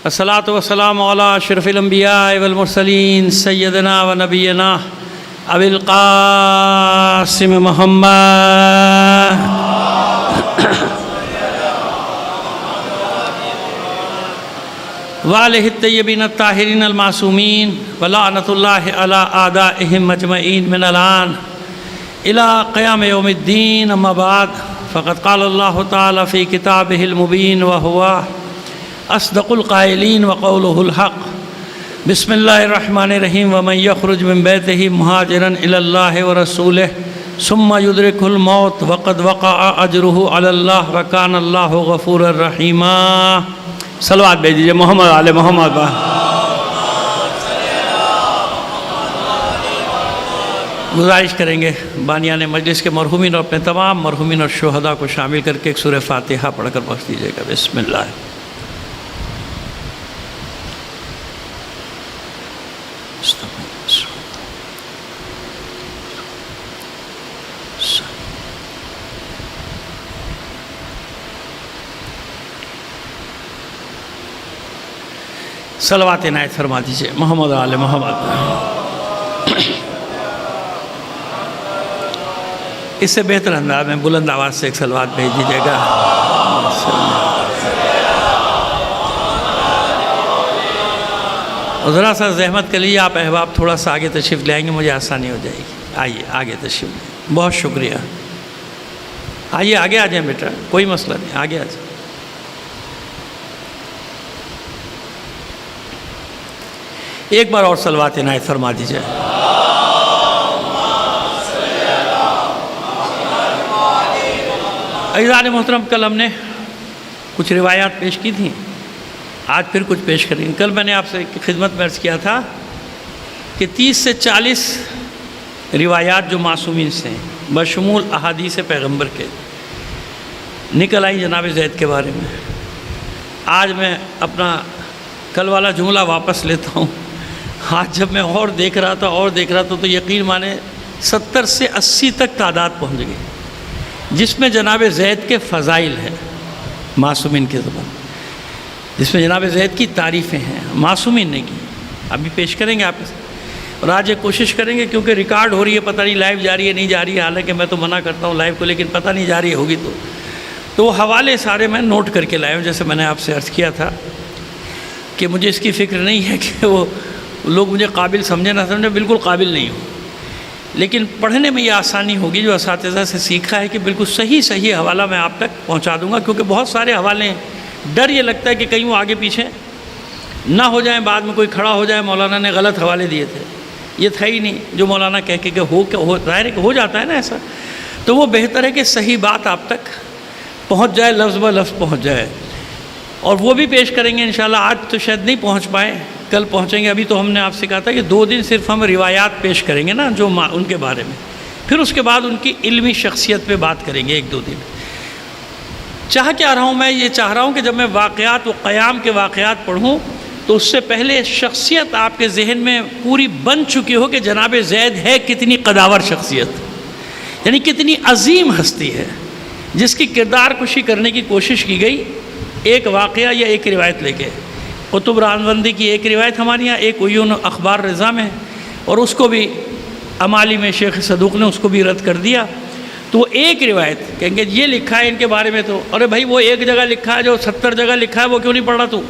الصلاۃ والسلام علی اشرف الانبیاء والمرسلین سیدنا و نبینا ابی القاسم محمد وآلہ الطیبین الطاہرین المعصومین ولعنۃ اللہ علی اعدائہم اجمعین من الآن الی قیام یوم الدین. اما بعد فقد قال اللہ تعالی فی کتابہ المبین وہو اصدق القائلین وقولہ الحق. بسم اللہ الرحمن الرحیم. ومن یخرج من بیتہ مہاجرا الی اللہ ورسولہ ثم یدرکہ الموت وقد وقع اجرہ علی اللہ وکان اللہ غفورا رحیما. صلوات بھیج دیجیے محمد علی محمد. گزارش کریں گے بانیان مجلس کے مرحومین اور اپنے تمام مرحومین اور شہداء کو شامل کر کے ایک سورہ فاتحہ پڑھ کر بخش دیجیے گا. بسم اللہ. صلوات عنایت فرما دیجیے محمد علی محمد. اس سے بہتر انداز میں بلند آواز سے ایک صلوات بھیج دیجیے گا. اور ذرا سا زحمت کر لیجیے آپ احباب، تھوڑا سا آگے تشریف لے آئیں گے مجھے آسانی ہو جائے گی. آئیے آگے تشریف لیں. بہت شکریہ. آئیے آگے آ جائیں بیٹا، کوئی مسئلہ نہیں، آگے آ جائیں. ایک بار اور صلوات عنایت فرما دیجیے. عزیزان محترم، کل ہم نے کچھ روایات پیش کی تھیں، آج پھر کچھ پیش کریں گے. کل میں نے آپ سے خدمت میں عرض کیا تھا کہ 30 سے 40 روایات جو معصومین سے ہیں بشمول احادیث پیغمبر کے نکل آئی جناب زید کے بارے میں. آج میں اپنا کل والا جملہ واپس لیتا ہوں. آج جب میں اور دیکھ رہا تھا تو یقین مانے 70 سے 80 تک تعداد پہنچ گئی جس میں جناب زید کے فضائل ہیں معصومین کے زبان، جس میں جناب زید کی تعریفیں ہیں معصومین نے کی. ابھی پیش کریں گے آپ سے، اور آج یہ کوشش کریں گے کیونکہ ریکارڈ ہو رہی ہے، پتہ نہیں لائیو جاری ہے نہیں جاری ہے، حالانکہ میں تو منع کرتا ہوں لائیو کو، لیکن پتہ نہیں جاری ہوگی تو وہ حوالے سارے میں نوٹ کر کے لایا ہوں. جیسے میں نے آپ سے عرض کیا تھا کہ مجھے اس کی فکر نہیں ہے کہ وہ لوگ مجھے قابل سمجھے نہ سمجھے، بالکل قابل نہیں ہوں، لیکن پڑھنے میں یہ آسانی ہوگی. جو اساتذہ سے سیکھا ہے کہ بالکل صحیح حوالہ میں آپ تک پہنچا دوں گا، کیونکہ بہت سارے حوالے ہیں. ڈر یہ لگتا ہے کہ کہیں وہ آگے پیچھے نہ ہو جائیں، بعد میں کوئی کھڑا ہو جائے مولانا نے غلط حوالے دیے تھے. یہ تھا ہی نہیں جو مولانا کہہ کے ظاہر ہے کہ ہو جاتا ہے نا ایسا. تو وہ بہتر ہے کہ صحیح بات آپ تک پہنچ جائے، لفظ بہ لفظ پہنچ جائے، اور وہ بھی پیش کریں گے انشاءاللہ. آج تو شاید نہیں پہنچ پائے، کل پہنچیں گے. ابھی تو ہم نے آپ سے کہا تھا کہ 2 دن صرف ہم روایات پیش کریں گے نا جو ان کے بارے میں، پھر اس کے بعد ان کی علمی شخصیت پہ بات کریں گے 1-2 دن. چاہ کیا رہا ہوں میں؟ یہ چاہ رہا ہوں کہ جب میں واقعات و قیام کے واقعات پڑھوں تو اس سے پہلے شخصیت آپ کے ذہن میں پوری بن چکی ہو کہ جناب زید ہے کتنی قداور شخصیت، یعنی کتنی عظیم ہستی ہے جس کی کردار کشی کرنے کی کوشش کی گئی. ایک واقعہ یا ایک روایت لے کے، قطب راندوندی کی ایک روایت ہمارے یہاں، ایک عیون اخبار رضا میں، اور اس کو بھی امالی میں شیخ صدوق نے اس کو بھی رد کر دیا. تو وہ ایک روایت کہیں گے یہ لکھا ہے ان کے بارے میں، تو ارے بھائی وہ ایک جگہ لکھا ہے جو 70 جگہ لکھا ہے وہ کیوں نہیں پڑھ رہا تو؟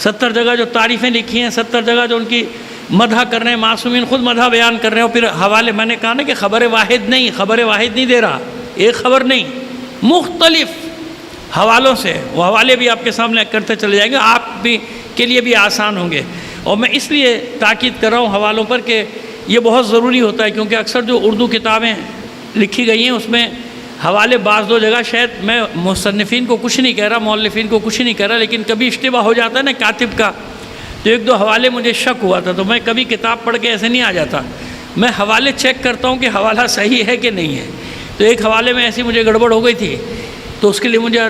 70 جگہ جو تعریفیں لکھی ہیں، 70 جگہ جو ان کی مدح کر رہے ہیں، معصومین خود مدح بیان کر رہے ہیں، اور پھر حوالے میں نے کہا نا کہ خبر واحد نہیں دے رہا، ایک خبر نہیں، مختلف حوالوں سے وہ حوالے بھی آپ کے سامنے کرتے چلے جائیں گے، آپ بھی کے لیے بھی آسان ہوں گے. اور میں اس لیے تاکید کر رہا ہوں حوالوں پر کہ یہ بہت ضروری ہوتا ہے، کیونکہ اکثر جو اردو کتابیں لکھی گئی ہیں اس میں حوالے بعض 2 جگہ، شاید میں مصنفین کو کچھ نہیں کہہ رہا، مؤلفین کو کچھ نہیں کہہ رہا، لیکن کبھی اشتباہ ہو جاتا ہے نا کاتب کا، تو 1-2 حوالے مجھے شک ہوا تھا، تو میں کبھی کتاب پڑھ کے ایسے نہیں آ جاتا، میں حوالے چیک کرتا ہوں کہ حوالہ صحیح ہے کہ نہیں ہے. تو ایک حوالے میں ایسی مجھے گڑبڑ ہو گئی تھی، تو اس کے لیے مجھے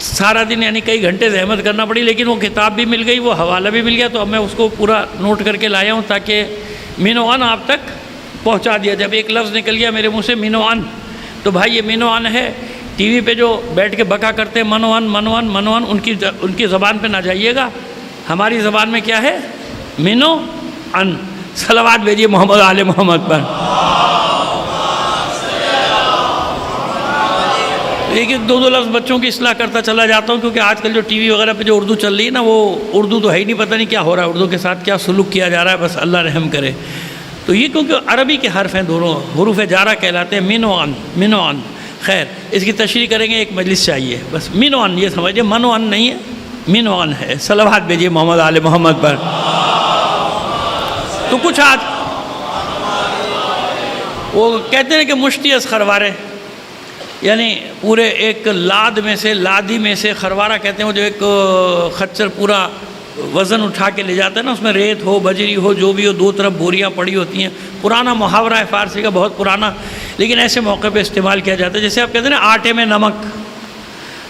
سارا دن یعنی کئی گھنٹے زحمت کرنا پڑی، لیکن وہ کتاب بھی مل گئی، وہ حوالہ بھی مل گیا. تو اب میں اس کو پورا نوٹ کر کے لایا ہوں تاکہ مینوان آپ تک پہنچا دیا. جب ایک لفظ نکل گیا میرے منہ سے مینوان، تو بھائی یہ مینوان ہے ٹی وی پہ جو بیٹھ کے بکا کرتے ہیں منوان منوان منوان، ان کی زبان پہ نہ جائیے گا. ہماری زبان میں کیا ہے؟ منو ان. صلوات بھیجیے محمد آل محمد پر. ایک ایک دو لفظ بچوں کی اصلاح کرتا چلا جاتا ہوں، کیونکہ آج کل جو ٹی وی وغیرہ پہ جو اردو چل رہی ہے نا، وہ اردو تو ہے ہی نہیں، پتہ نہیں کیا ہو رہا ہے اردو کے ساتھ، کیا سلوک کیا جا رہا ہے، بس اللہ رحم کرے. تو یہ کیونکہ عربی کے حرف ہیں، دونوں حروف جارہ کہلاتے ہیں. منوان منوان. خیر اس کی تشریح کریں گے، ایک مجلس چاہیے. بس منوان یہ سمجھیے، منوان نہیں ہے، منوان ہے. صلوات بھیجیے محمد آل محمد پر. تو کچھ آج وہ کہتے ہیں کہ مشتی از خروارے، یعنی پورے ایک لادی میں سے خروارہ کہتے ہیں وہ جو ایک خچر پورا وزن اٹھا کے لے جاتا ہے نا، اس میں ریت ہو بجری ہو جو بھی ہو، دو طرف بوریاں پڑی ہوتی ہیں. پرانا محاورہ ہے فارسی کا، بہت پرانا، لیکن ایسے موقع پہ استعمال کیا جاتا ہے. جیسے آپ کہتے ہیں نا آٹے میں نمک،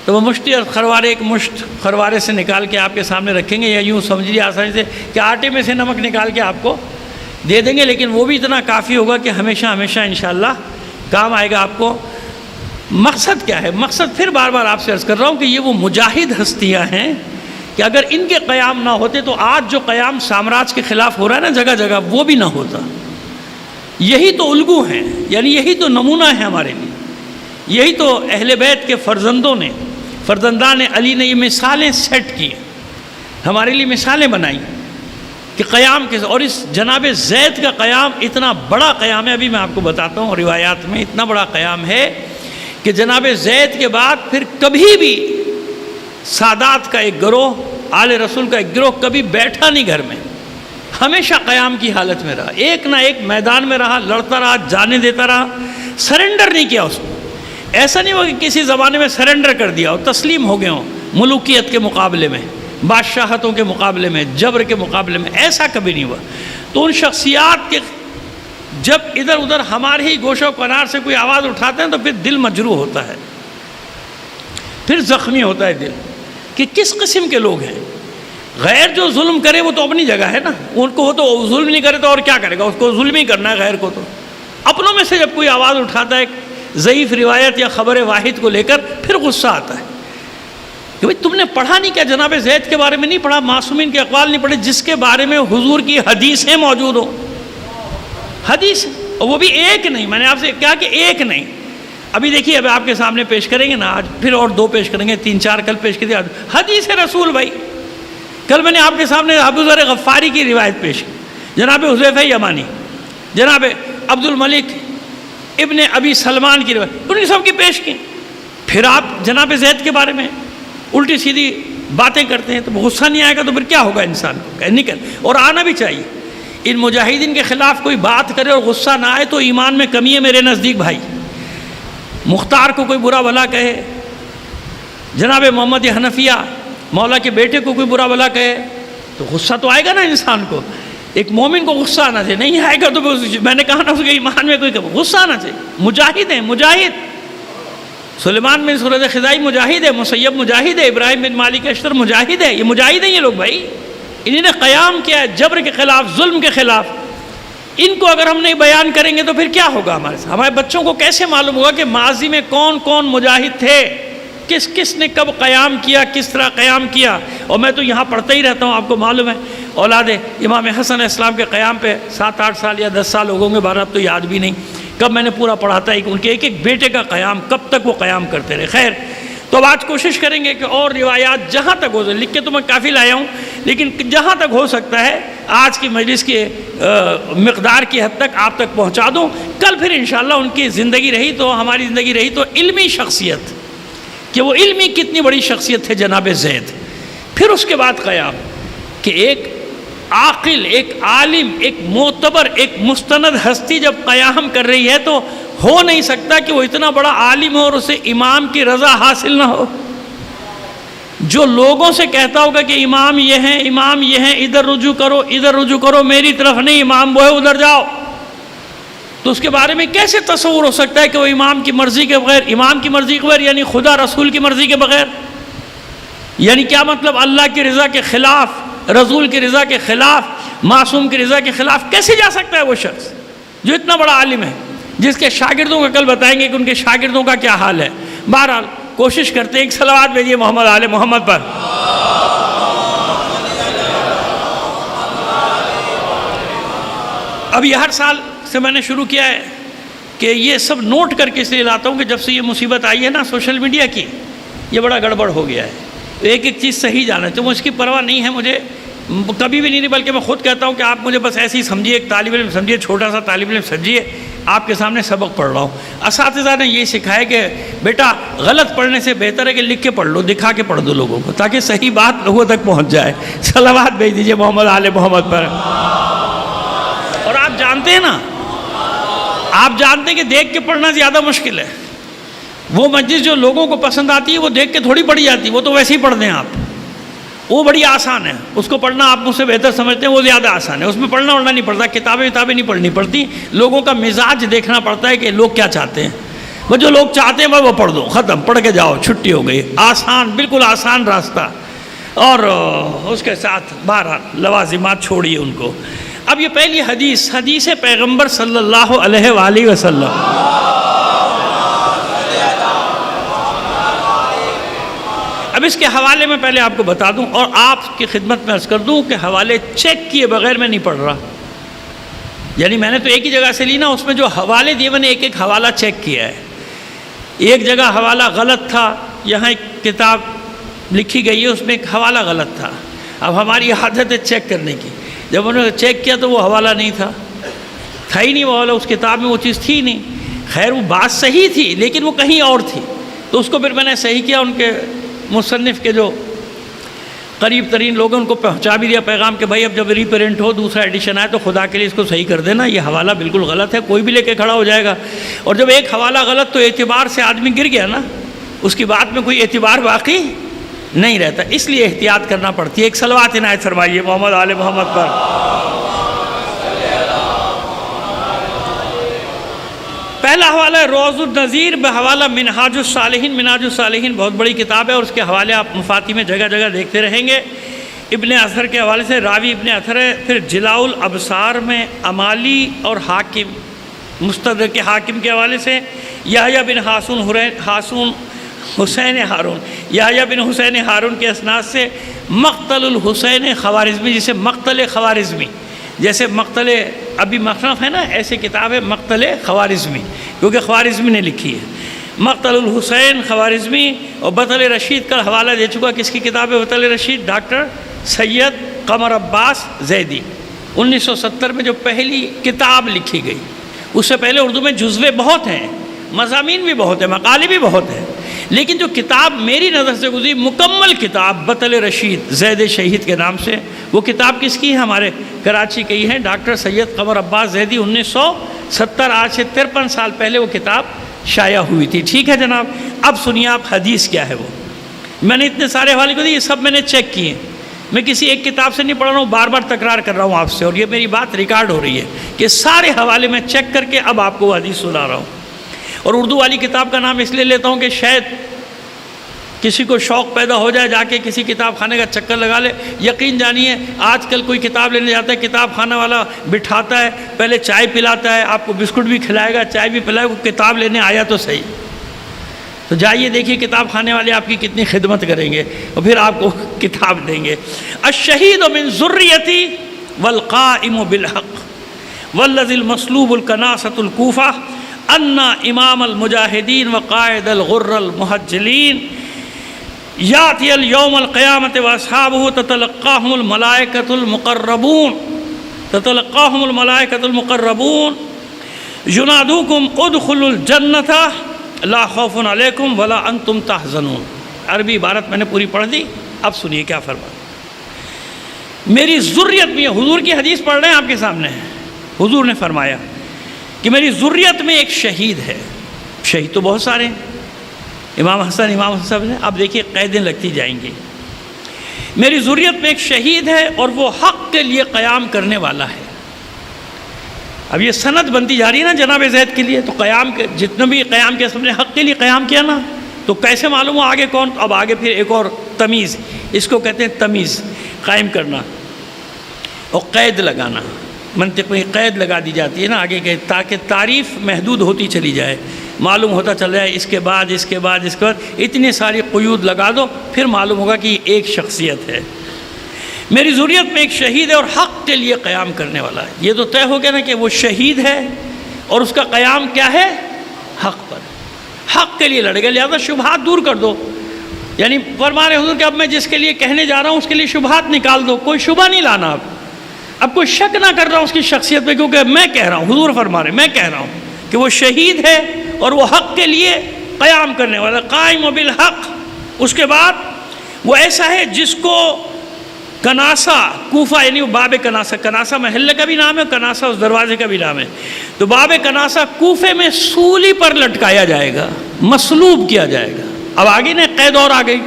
تو وہ مشتی اور خروارے ایک مشت خروارے سے نکال کے آپ کے سامنے رکھیں گے، یا یوں سمجھیے آسانی سے کہ آٹے میں سے نمک نکال کے آپ کو دے دیں گے. لیکن وہ بھی اتنا کافی ہوگا کہ ہمیشہ ہمیشہ انشاءاللہ کام آئے گا آپ کو. مقصد کیا ہے؟ مقصد پھر بار بار آپ سے عرض کر رہا ہوں کہ یہ وہ مجاہد ہستیاں ہیں کہ اگر ان کے قیام نہ ہوتے تو آج جو قیام سامراج کے خلاف ہو رہا ہے نا جگہ جگہ، وہ بھی نہ ہوتا. یہی تو الگو ہیں، یعنی یہی تو نمونہ ہے ہمارے لیے. یہی تو اہل بیت کے فرزندان علی نے یہ مثالیں سیٹ کی ہیں، ہمارے لیے مثالیں بنائی کہ قیام کے. اور اس جناب زید کا قیام اتنا بڑا قیام ہے، ابھی میں آپ کو بتاتا ہوں روایات میں اتنا بڑا قیام ہے کہ جناب زید کے بعد پھر کبھی بھی سادات کا ایک گروہ، آل رسول کا ایک گروہ کبھی بیٹھا نہیں گھر میں، ہمیشہ قیام کی حالت میں رہا، ایک نہ ایک میدان میں رہا، لڑتا رہا، جانے دیتا رہا، سرنڈر نہیں کیا اس کو. ایسا نہیں ہوا کہ کسی زمانے میں سرنڈر کر دیا ہو، تسلیم ہو گئے ہوں ملوکیت کے مقابلے میں، بادشاہتوں کے مقابلے میں، جبر کے مقابلے میں، ایسا کبھی نہیں ہوا. تو ان شخصیات کے جب ادھر ادھر ہمارے ہی گوشہ و کنار سے کوئی آواز اٹھاتے ہیں تو پھر دل مجروح ہوتا ہے، پھر زخمی ہوتا ہے دل کہ کس قسم کے لوگ ہیں. غیر جو ظلم کرے وہ تو اپنی جگہ ہے نا، ان کو وہ تو ظلم نہیں کرے تو اور کیا کرے گا، اس کو ظلم ہی کرنا ہے غیر کو. تو اپنوں میں سے جب کوئی آواز اٹھاتا ہے ضعیف روایت یا خبر واحد کو لے کر، پھر غصہ آتا ہے کہ بھئی تم نے پڑھا نہیں کیا، جناب زید کے بارے میں نہیں پڑھا، معصومین کے اقوال نہیں پڑھے، جس کے بارے میں حضور کی حدیثیں موجود ہوں. حدیث، اور وہ بھی ایک نہیں. میں نے آپ سے کہا کہ ایک نہیں. ابھی دیکھیے اب آپ کے سامنے پیش کریں گے نا، آج پھر اور دو پیش کریں گے، 3-4 کل پیش کر دیا. حدیث رسول بھائی، کل میں نے آپ کے سامنے ابو ذر غفاری کی روایت پیش کی، جناب حذیفہ یمانی، جناب عبد الملک ابن ابی سلمان کی روایت، انہیں سب کی پیش کی. پھر آپ جناب زید کے بارے میں الٹی سیدھی باتیں کرتے ہیں، تو غصہ نہیں آئے گا تو پھر کیا ہوگا انسان کو؟ نہیں کر، اور آنا بھی چاہیے. ان مجاہدین کے خلاف کوئی بات کرے اور غصہ نہ آئے تو ایمان میں کمی ہے میرے نزدیک بھائی. مختار کو کوئی برا بھلا کہے، جناب محمد حنفیہ مولا کے بیٹے کو کوئی برا بھلا کہے تو غصہ تو آئے گا نا انسان کو. ایک مومن کو غصہ آنا چاہیے، نہیں آئے گا تو میں نے کہا نا اس کے ایمان میں کوئی غصہ آنا چاہیے. مجاہد ہیں، مجاہد. سلیمان بن سورد خزائی مجاہد ہے، مسیب مجاہد ہے، ابراہیم بن مالک اشتر مجاہد ہے. یہ مجاہد ہیں یہ لوگ بھائی، انہوں نے قیام کیا ہے جبر کے خلاف، ظلم کے خلاف. ان کو اگر ہم نہیں بیان کریں گے تو پھر کیا ہوگا ہمارے ساتھ؟ ہمارے بچوں کو کیسے معلوم ہوگا کہ ماضی میں کون کون مجاہد تھے، کس کس نے کب قیام کیا، کس طرح قیام کیا. اور میں تو یہاں پڑھتا ہی رہتا ہوں، آپ کو معلوم ہے اولاد امام حسن علیہ السلام کے قیام پہ 7-8 سال یا 10 سال ہو گئے، بارہ اب تو یاد بھی نہیں کب میں نے پورا پڑھا تھا. ان کے ایک ایک بیٹے کا قیام، کب تک وہ قیام کرتے رہے. خیر، تو اب آج کوشش کریں گے کہ اور روایات جہاں تک ہو سکے، لکھ کے تو میں کافی لایا ہوں، لیکن جہاں تک ہو سکتا ہے آج کی مجلس کے مقدار کی حد تک آپ تک پہنچا دوں. کل پھر انشاءاللہ ان کی زندگی رہی تو ہماری زندگی رہی تو علمی شخصیت، کہ وہ علمی کتنی بڑی شخصیت ہے جناب زید. پھر اس کے بعد قیام کہ ایک عاقل، ایک عالم، ایک معتبر، ایک مستند ہستی جب قیام کر رہی ہے تو ہو نہیں سکتا کہ وہ اتنا بڑا عالم ہو اور اسے امام کی رضا حاصل نہ ہو. جو لوگوں سے کہتا ہوگا کہ امام یہ ہیں، امام یہ ہیں، ادھر رجوع کرو، ادھر رجوع کرو، میری طرف نہیں، امام وہ ہے ادھر جاؤ، تو اس کے بارے میں کیسے تصور ہو سکتا ہے کہ وہ امام کی مرضی کے بغیر، امام کی مرضی کے بغیر یعنی خدا رسول کی مرضی کے بغیر، یعنی کیا مطلب اللہ کی رضا کے خلاف، رسول کی رضا کے خلاف، معصوم کی رضا کے خلاف کیسے جا سکتا ہے وہ شخص جو اتنا بڑا عالم ہے، جس کے شاگردوں کا کل بتائیں گے کہ ان کے شاگردوں کا کیا حال ہے. بہرحال کوشش کرتے ہیں ایک صلوات بھیجیے محمد آل محمد پر. اب یہ ہر سال سے میں نے شروع کیا ہے کہ یہ سب نوٹ کر کے اس لیے لاتا ہوں کہ جب سے یہ مصیبت آئی ہے نا سوشل میڈیا کی، یہ بڑا گڑبڑ ہو گیا ہے. ایک ایک چیز صحیح جانا تو اس کی پرواہ نہیں ہے مجھے، کبھی بھی نہیں، بلکہ میں خود کہتا ہوں کہ آپ مجھے بس ایسے ہی سمجھیے، ایک طالب علم سمجھیے، چھوٹا سا طالب علم سمجھیے، آپ کے سامنے سبق پڑھ رہا ہوں. اساتذہ نے یہ سکھایا کہ بیٹا غلط پڑھنے سے بہتر ہے کہ لکھ کے پڑھ لو، دکھا کے پڑھ دو لوگوں کو، تاکہ صحیح بات لوگوں تک پہنچ جائے. صلوات بھیج دیجیے محمد آل محمد پر. اور آپ جانتے ہیں نا، آپ جانتے ہیں کہ دیکھ کے پڑھنا زیادہ مشکل ہے. وہ مجلس جو لوگوں کو پسند آتی ہے وہ دیکھ کے تھوڑی پڑھی جاتی ہے، وہ تو ویسے ہی پڑھتے ہیں آپ. وہ بڑی آسان ہے، اس کو پڑھنا آپ مجھ سے بہتر سمجھتے ہیں، وہ زیادہ آسان ہے. اس میں پڑھنا نہیں پڑتا، کتابیں نہیں پڑھنی پڑتی، لوگوں کا مزاج دیکھنا پڑتا ہے کہ لوگ کیا چاہتے ہیں. وہ جو لوگ چاہتے ہیں وہ پڑھ دو، ختم، پڑھ کے جاؤ، چھٹی ہو گئی. آسان، بالکل آسان راستہ. اور اس کے ساتھ بہرحال لوازمات چھوڑیے ان کو. اب یہ پہلی حدیث پیغمبر صلی اللہ علیہ وآلہ وسلم. اب اس کے حوالے میں پہلے آپ کو بتا دوں اور آپ کی خدمت میں عرض کر دوں کہ حوالے چیک کیے بغیر میں نہیں پڑھ رہا. یعنی میں نے تو ایک ہی جگہ سے لی نا، اس میں جو حوالے دیے میں نے ایک ایک حوالہ چیک کیا ہے. ایک جگہ حوالہ غلط تھا، یہاں ایک کتاب لکھی گئی ہے اس میں ایک حوالہ غلط تھا. اب ہماری عادت ہے چیک کرنے کی. جب انہوں نے چیک کیا تو وہ حوالہ نہیں تھا ہی نہیں، وہ حوالہ اس کتاب میں وہ چیز تھی نہیں. خیر وہ بات صحیح تھی لیکن وہ کہیں اور تھی، تو اس کو پھر میں نے صحیح کیا. ان کے مصنف کے جو قریب ترین لوگ ہیں ان کو پہنچا بھی دیا پیغام کہ بھائی اب جب ری پرنٹ ہو، دوسرا ایڈیشن آئے تو خدا کے لیے اس کو صحیح کر دینا، یہ حوالہ بالکل غلط ہے، کوئی بھی لے کے کھڑا ہو جائے گا. اور جب ایک حوالہ غلط تو اعتبار سے آدمی گر گیا نا، اس کی بات میں کوئی اعتبار باقی نہیں رہتا. اس لیے احتیاط کرنا پڑتی ہے. ایک صلوات عنایت فرمائیے محمد آل محمد پر. پہلا حوالہ ہے روض النظیر بحوالہ منہاج الصالحین. منہاج الصالحین بہت بڑی کتاب ہے اور اس کے حوالے آپ مفاتی میں جگہ جگہ دیکھتے رہیں گے. ابن اثر کے حوالے سے راوی ابن اثر ہے. پھر جلاء الابصار میں امالی اور حاکم، مستدرک کے حاکم کے حوالے سے یحییٰ بن حسین ہارون کے اسناد سے مقتل الحسین خوارزمی، جسے مقتل خوارزمی، جیسے مقتل ابی مخنف ہے نا، ایسے کتاب ہے مقتل خوارزمی، کیونکہ خوارزمی نے لکھی ہے. مقتل الحسین خوارزمی. اور بطل رشید کا حوالہ دے چکا. کس کی کتاب ہے بطل رشید؟ ڈاکٹر سید قمر عباس زیدی. 1970 میں جو پہلی کتاب لکھی گئی. اس سے پہلے اردو میں جزوے بہت ہیں، مضامین بھی بہت ہیں، مقالے بھی بہت ہیں، لیکن جو کتاب میری نظر سے گزری مکمل کتاب بطل رشید زید شہید کے نام سے، وہ کتاب کس کی ہے؟ ہمارے کراچی کی ہے، ڈاکٹر سید قمر عباس زیدی. 1970، آج سے 53 سال پہلے وہ کتاب شائع ہوئی تھی. ٹھیک ہے جناب. اب سنیے آپ حدیث کیا ہے. وہ میں نے اتنے سارے حوالے کو دی، یہ سب میں نے چیک کیے. میں کسی ایک کتاب سے نہیں پڑھ رہا ہوں، بار بار تکرار کر رہا ہوں آپ سے، اور یہ میری بات ریکارڈ ہو رہی ہے کہ سارے حوالے میں چیک کر کے اب آپ کو وہ حدیث سنا رہا ہوں. اور اردو والی کتاب کا نام اس لیے لیتا ہوں کہ شاید کسی کو شوق پیدا ہو جائے، جا کے کسی کتاب خانے کا چکر لگا لے. یقین جانیے آج کل کوئی کتاب لینے جاتا ہے، کتاب خانہ والا بٹھاتا ہے، پہلے چائے پلاتا ہے، آپ کو بسکٹ بھی کھلائے گا، چائے بھی پلائے گا. کتاب لینے آیا تو صحیح. تو جائیے دیکھیے کتاب خانے والے آپ کی کتنی خدمت کریں گے اور پھر آپ کو کتاب دیں گے. الشہید من ذریتی والقائم بالحق والذی المصلوب الکناسۃ الکوفہ ان امام المجاہدین وقائد الغر المحجلین یاتی اليوم القیامت واصحابہ تتلقاہم الملائکۃ المقربون ینادوکم ادخلوا الجنۃ لا خوف علیکم ولا انتم تحزنون. عربی عبارت میں نے پوری پڑھ دی. اب سنیے کیا فرمایا. میری ذریت میں، حضور کی حدیث پڑھ رہے ہیں آپ کے سامنے، حضور نے فرمایا کہ میری ذریت میں ایک شہید ہے. شہید تو بہت سارے ہیں، امام حسن. اب دیکھیے قیدیں لگتی جائیں گی. میری ذریت میں ایک شہید ہے اور وہ حق کے لیے قیام کرنے والا ہے. اب یہ سند بنتی جا رہی ہے نا جناب زید کے لیے. تو قیام کے جتنے بھی قیام کے سب نے حق کے لیے قیام کیا نا، تو کیسے معلوم ہو آگے کون؟ اب آگے پھر ایک اور تمیز، اس کو کہتے ہیں تمیز، قائم کرنا اور قید لگانا. منطق میں قید لگا دی جاتی ہے نا آگے کے، تاکہ تعریف محدود ہوتی چلی جائے. معلوم ہوتا چل رہا ہے اس کے بعد اتنی ساری قیود لگا دو، پھر معلوم ہوگا کہ یہ ایک شخصیت ہے۔ میری ذریت میں ایک شہید ہے اور حق کے لیے قیام کرنے والا ہے۔ یہ تو طے ہو گیا نا کہ وہ شہید ہے اور اس کا قیام کیا ہے؟ حق پر، حق کے لیے لڑے گا، لہذا شبہات دور کر دو۔ یعنی فرما رہے حضور کہ اب میں جس کے لیے کہنے جا رہا ہوں اس کے لیے شبہات نکال دو، کوئی شبہ نہیں لانا، اب کوئی شک نہ کر رہا ہوں اس کی شخصیت پہ، کیونکہ میں کہہ رہا ہوں، حضور فرما رہے میں کہہ رہا ہوں کہ وہ شہید ہے اور وہ حق کے لیے قیام کرنے والا، قائم بالحق۔ اس کے بعد وہ ایسا ہے جس کو کناسہ کوفہ، یعنی وہ باب کناسہ، کناسہ محلے کا بھی نام ہے، کناسہ اس دروازے کا بھی نام ہے، تو باب کناسہ کوفے میں سولی پر لٹکایا جائے گا، مصلوب کیا جائے گا۔ اب آگے نے قید اور آ گئی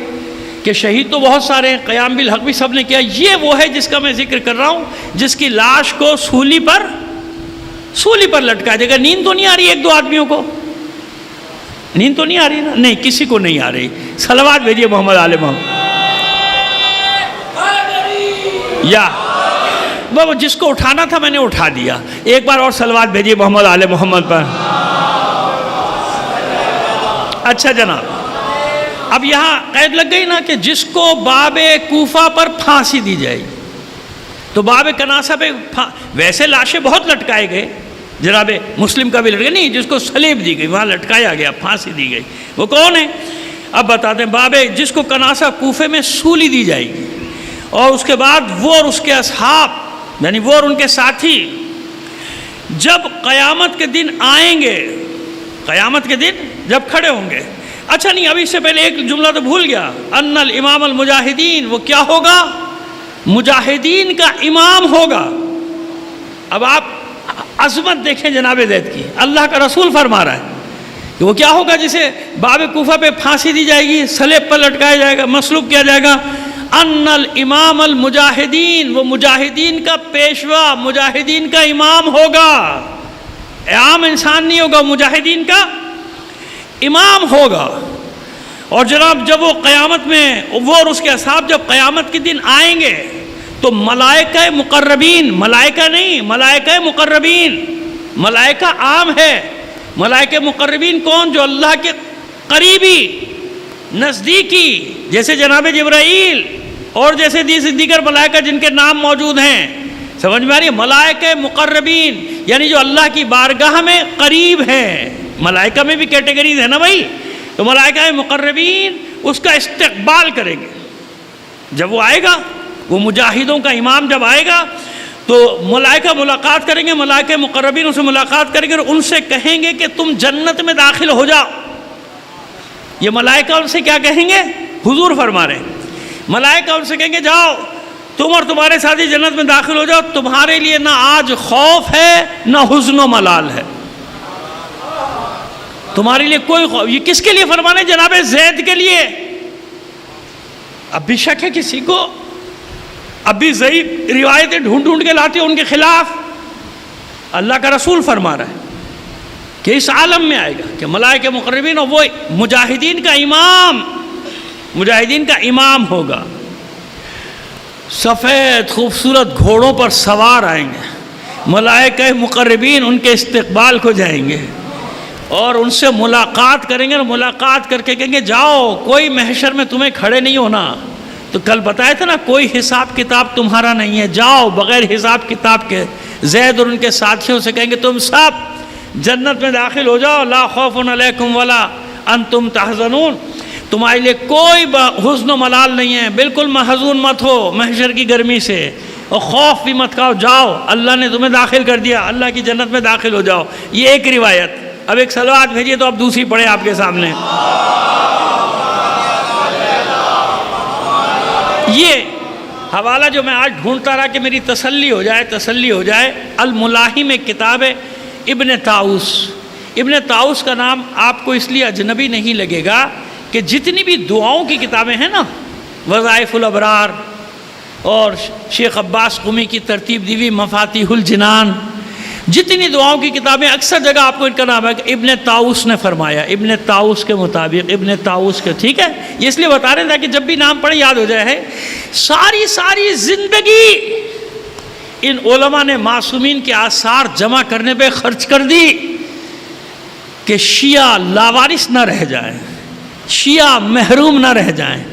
کہ شہید تو بہت سارے ہیں، قیام بالحق بھی سب نے کیا، یہ وہ ہے جس کا میں ذکر کر رہا ہوں، جس کی لاش کو سولی پر لٹکایا جائے گا۔ نیند تو نہیں آ رہی ایک دو آدمیوں کو؟ نیند تو نہیں آ رہی نا؟ نہیں، کسی کو نہیں آ رہی۔ صلوات بھیجیے محمد آل محمد۔ یا وہ جس کو اٹھانا تھا میں نے اٹھا دیا، ایک بار اور صلوات بھیجیے محمد آل محمد پر۔ اچھا جناب، اب یہاں قید لگ گئی نا کہ جس کو باب کوفہ پر پھانسی دی جائے گی، تو باب کناسہ پہ ویسے لاشیں بہت لٹکائے گئے، جناب مسلم کا بھی لٹکا نہیں، جس کو صلیب دی گئی وہاں لٹکایا گیا، پھانسی دی گئی، وہ کون ہے؟ اب بتاتے ہیں، باب جس کو کناسہ کوفے میں سولی دی جائے گی، اور اس کے بعد وہ اور اس کے اصحاب، یعنی وہ اور ان کے ساتھی جب قیامت کے دن آئیں گے، قیامت کے دن جب کھڑے ہوں گے۔ اچھا نہیں، ابھی اس سے پہلے ایک جملہ تو بھول گیا، ان الامام المجاہدین، وہ کیا ہوگا؟ مجاہدین کا امام ہوگا۔ اب آپ عظمت دیکھیں جناب زید کی، اللہ کا رسول فرما رہا ہے کہ وہ کیا ہوگا جسے باب کوفہ پہ پھانسی دی جائے گی، صلیب پر لٹکایا جائے گا، مصلوب کیا جائے گا۔ ان الامام المجاہدین، وہ مجاہدین کا پیشوا، مجاہدین کا امام ہوگا، عام انسان نہیں ہوگا، مجاہدین کا امام ہوگا۔ اور جناب جب وہ قیامت میں، وہ اور اس کے اصحاب جب قیامت کے دن آئیں گے تو ملائکہ مقربین، ملائکہ نہیں، ملائکہ مقربین، ملائکہ عام ہے، ملائکہ مقربین کون؟ جو اللہ کے قریبی، نزدیکی، جیسے جناب جبرائیل اور جیسے دیگر ملائکہ جن کے نام موجود ہیں، سمجھ میں آ رہی ہے؟ ملائکہ مقربین یعنی جو اللہ کی بارگاہ میں قریب ہیں۔ ملائکہ میں بھی کیٹیگریز ہے نا بھائی، تو ملائکہ مقربین اس کا استقبال کریں گے جب وہ آئے گا، وہ مجاہدوں کا امام جب آئے گا تو ملائکہ ملاقات کریں گے، ملائکہ مقربین ان سے ملاقات کریں گے اور ان سے کہیں گے کہ تم جنت میں داخل ہو جاؤ۔ یہ ملائکہ ان سے کیا کہیں گے؟ حضور فرما رہے ہیں، ملائکہ ان سے کہیں گے جاؤ تم اور تمہارے ساتھی جنت میں داخل ہو جاؤ، تمہارے لیے نہ آج خوف ہے نہ حزن و ملال ہے، تمہارے لیے کوئی خوف۔ یہ کس کے لیے فرما رہے ہیں؟ جناب زید کے لیے۔ اب بھی شک ہے کسی کو؟ اب بھی ضعیف روایتیں ڈھونڈ کے لاتے ہیں ان کے خلاف؟ اللہ کا رسول فرما رہا ہے کہ اس عالم میں آئے گا کہ ملائکہ مقربین اور وہ مجاہدین کا امام، مجاہدین کا امام ہوگا، سفید خوبصورت گھوڑوں پر سوار آئیں گے، ملائکہ مقربین ان کے استقبال کو جائیں گے اور ان سے ملاقات کریں گے، اور ملاقات کر کے کہیں گے جاؤ، کوئی محشر میں تمہیں کھڑے نہیں ہونا، تو کل بتایا تھا نا کوئی حساب کتاب تمہارا نہیں ہے، جاؤ بغیر حساب کتاب کے۔ زید اور ان کے ساتھیوں سے کہیں گے تم سب جنت میں داخل ہو جاؤ، لا خوف علیکم ولا انتم تحزنون، تمہارے لیے کوئی حزن و ملال نہیں ہے، بالکل محزون مت ہو محشر کی گرمی سے، اور خوف بھی مت کھاؤ، جاؤ اللہ نے تمہیں داخل کر دیا، اللہ کی جنت میں داخل ہو جاؤ۔ یہ ایک روایت۔ اب ایک صلوات بھیجیے تو اب دوسری پڑھیں آپ کے سامنے۔ یہ حوالہ جو میں آج ڈھونڈتا رہا کہ میری تسلی ہو جائے، الملاحم ایک کتاب ہے ابن طاؤس۔ ابن طاؤس کا نام آپ کو اس لیے اجنبی نہیں لگے گا کہ جتنی بھی دعاؤں کی کتابیں ہیں نا، وظائف الابرار اور شیخ عباس قمی کی ترتیب دی ہوئی مفاتیح الجنان، جتنی دعاؤں کی کتابیں اکثر جگہ آپ کو ان کا نام ہے کہ ابن طاؤس نے فرمایا، ابن طاؤس کے مطابق، ابن طاؤس کے، ٹھیک ہے؟ یہ اس لیے بتا رہے ہیں تاکہ جب بھی نام پڑھے یاد ہو جائے۔ ہے ساری زندگی ان علماء نے معصومین کے آثار جمع کرنے پہ خرچ کر دی، کہ شیعہ لاوارث نہ رہ جائیں، شیعہ محروم نہ رہ جائیں.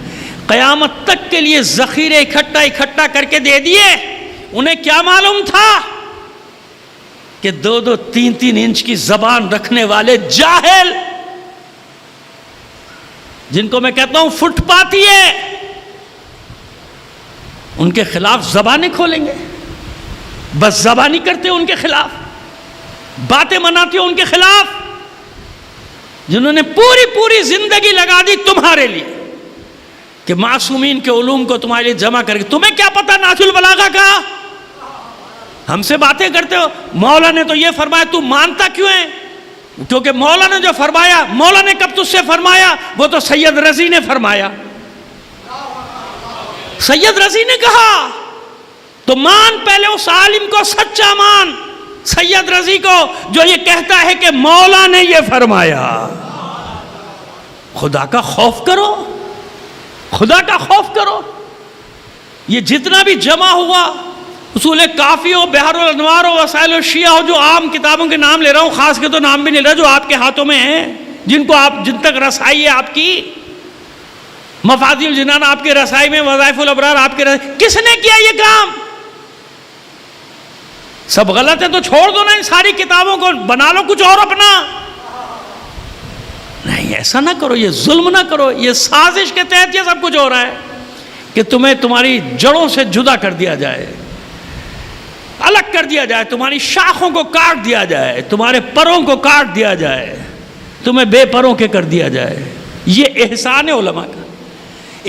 قیامت تک کے لیے ذخیرے اکٹھا کر کے دے دیے. انہیں کیا معلوم تھا کہ 2-2 3-3 انچ کی زبان رکھنے والے جاہل، جن کو میں کہتا ہوں فٹ پاتی ہے، ان کے خلاف زبانیں کھولیں گے. بس زبانی کرتے ان کے خلاف، باتیں مناتے ان کے خلاف، جنہوں نے پوری زندگی لگا دی تمہارے لیے کہ معصومین کے علوم کو تمہارے لیے جمع کر کے. تمہیں کیا پتا نہج البلاغہ کا؟ ہم سے باتیں کرتے ہو. مولا نے تو یہ فرمایا، تو مانتا کیوں ہے؟ کیونکہ مولا نے جو فرمایا، مولا نے کب تجھ سے فرمایا؟ وہ تو سید رضی نے فرمایا. سید رضی نے کہا تو مان، پہلے اس عالم کو سچا مان، سید رضی کو، جو یہ کہتا ہے کہ مولا نے یہ فرمایا. خدا کا خوف کرو، خدا کا خوف کرو. یہ جتنا بھی جمع ہوا، اصول کافی ہو، بحر الانوار ہو، وسائل الشیعہ ہو، جو عام کتابوں کے نام لے رہا ہوں، خاص کے تو نام بھی نہیں لے رہا، جو آپ کے ہاتھوں میں ہیں، جن تک رسائی ہے آپ کی، مفاتیح الجنان آپ کے رسائی میں، وظائف الابرار آپ کے رسائی. کس نے کیا یہ کام؟ سب غلط ہے تو چھوڑ دو نا ان ساری کتابوں کو، بنا لو کچھ اور اپنا. نہیں، ایسا نہ کرو، یہ ظلم نہ کرو. یہ سازش کے تحت یہ سب کچھ ہو رہا ہے کہ تمہیں تمہاری جڑوں سے جدا کر دیا جائے، الگ کر دیا جائے، تمہاری شاخوں کو کاٹ دیا جائے، تمہارے پروں کو کاٹ دیا جائے، تمہیں بے پروں کے کر دیا جائے. یہ احسان ہے علماء کا.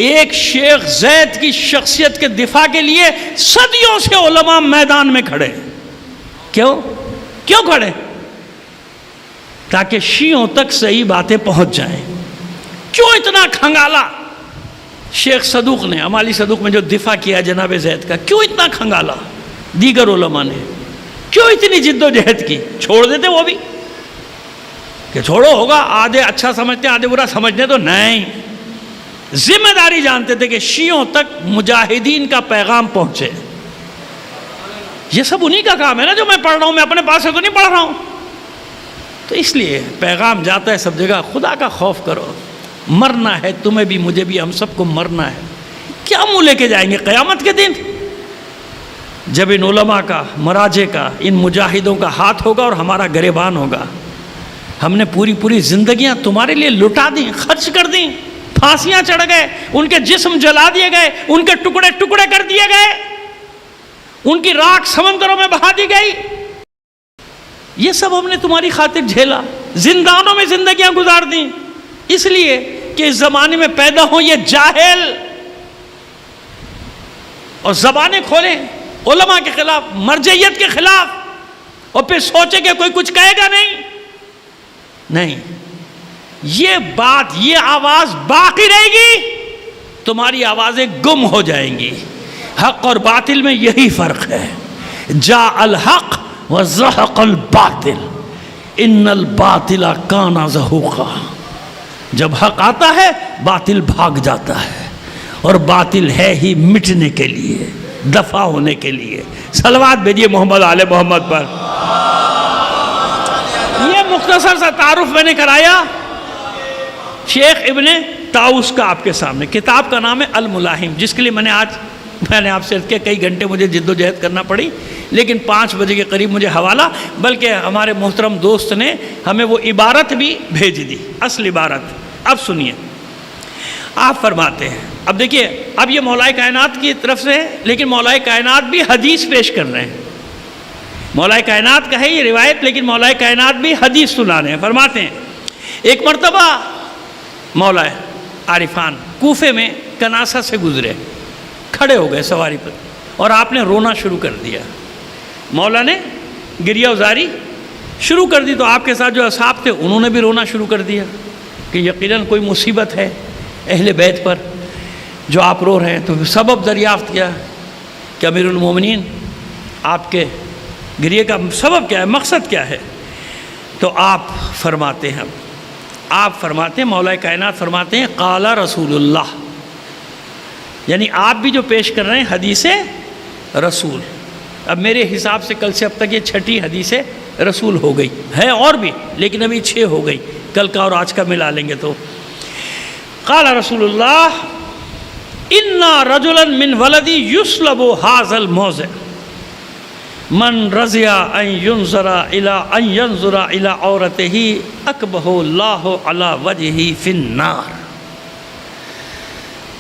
ایک شیخ زید کی شخصیت کے دفاع کے لیے صدیوں سے علماء میدان میں کھڑے. کیوں کھڑے؟ تاکہ شیعوں تک صحیح باتیں پہنچ جائیں. کیوں اتنا کھنگالا شیخ صدوق نے، امالی صدوق میں جو دفاع کیا جناب زید کا؟ کیوں اتنا کھنگالا دیگر علماء نے؟ کیوں اتنی جد و جہد کی؟ چھوڑ دیتے وہ بھی کہ چھوڑو، ہوگا، آدھے اچھا سمجھتے آدھے برا سمجھتے. تو نہیں، ذمہ داری جانتے تھے کہ شیعوں تک مجاہدین کا پیغام پہنچے. یہ سب انہی کا کام ہے نا جو میں پڑھ رہا ہوں، میں اپنے پاس سے تو نہیں پڑھ رہا ہوں. تو اس لیے پیغام جاتا ہے سب جگہ. خدا کا خوف کرو. مرنا ہے تمہیں بھی، مجھے بھی، ہم سب کو مرنا ہے. کیا منہ لے کے جائیں گے قیامت کے دن، جب ان علماء کا، مراجع کا، ان مجاہدوں کا ہاتھ ہوگا اور ہمارا گریبان ہوگا. ہم نے پوری زندگیاں تمہارے لیے لٹا دیں، خرچ کر دیں، پھانسیاں چڑھ گئے، ان کے جسم جلا دیے گئے، ان کے ٹکڑے ٹکڑے کر دیے گئے، ان کی راکھ سمندروں میں بہا دی گئی. یہ سب ہم نے تمہاری خاطر جھیلا. زندانوں میں زندگیاں گزار دیں، اس لیے کہ اس زمانے میں پیدا ہوں یہ جاہل اور زبانیں کھولیں علماء کے خلاف، مرجعیت کے خلاف، اور پھر سوچے کہ کوئی کچھ کہے گا. نہیں، یہ بات، یہ آواز باقی رہے گی، تمہاری آوازیں گم ہو جائیں گی. حق اور باطل میں یہی فرق ہے. جاء الحق وزهق الباطل ان الباطل کان زہوقا. جب حق آتا ہے باطل بھاگ جاتا ہے، اور باطل ہے ہی مٹنے کے لیے، دفع ہونے کے لیے. صلوات بھیجیے محمد آل محمد پر. یہ مختصر سا تعارف میں نے کرایا شیخ ابن طاؤس کا آپ کے سامنے. کتاب کا نام ہے الملاحم، جس کے لیے میں نے آپ سے عرض کیا کئی گھنٹے مجھے جد و جہد کرنا پڑی، لیکن 5 بجے کے قریب مجھے حوالہ، بلکہ ہمارے محترم دوست نے ہمیں وہ عبارت بھی بھیج دی، اصل عبارت. اب سنیے، آپ فرماتے ہیں، اب دیکھیے، اب یہ مولا کائنات کی طرف سے ہے، لیکن مولا کائنات بھی حدیث پیش کر رہے ہیں. مولا کائنات کا ہے یہ روایت، لیکن مولا کائنات بھی حدیث سنا رہے ہیں. فرماتے ہیں، ایک مرتبہ مولا عارفان کوفے میں کناسہ سے گزرے، کھڑے ہو گئے سواری پر، اور آپ نے رونا شروع کر دیا. مولا نے گریہ ازاری شروع کر دی، تو آپ کے ساتھ جو اصحاب تھے انہوں نے بھی رونا شروع کر دیا کہ یقیناً کوئی مصیبت ہے اہل بیت پر جو آپ رو رہے ہیں. تو سبب دریافت کیا کہ امیر المومنین آپ کے گریہ کا سبب کیا ہے، مقصد کیا ہے؟ تو آپ فرماتے ہیں، مولا کائنات فرماتے ہیں، قال رسول اللہ، یعنی آپ بھی جو پیش کر رہے ہیں حدیث رسول. اب میرے حساب سے کل سے اب تک یہ 6ٹھی حدیث رسول ہو گئی ہے، اور بھی لیکن ابھی 6 ہو گئی، کل کا اور آج کا ملا لیں گے تو۔ قال رسول اللہ انا رجلا من ولدی یسلب ھذا الموضع من رضی ان ينظر الى عورته اکبہ اللہ علی وجہہ فی النار۔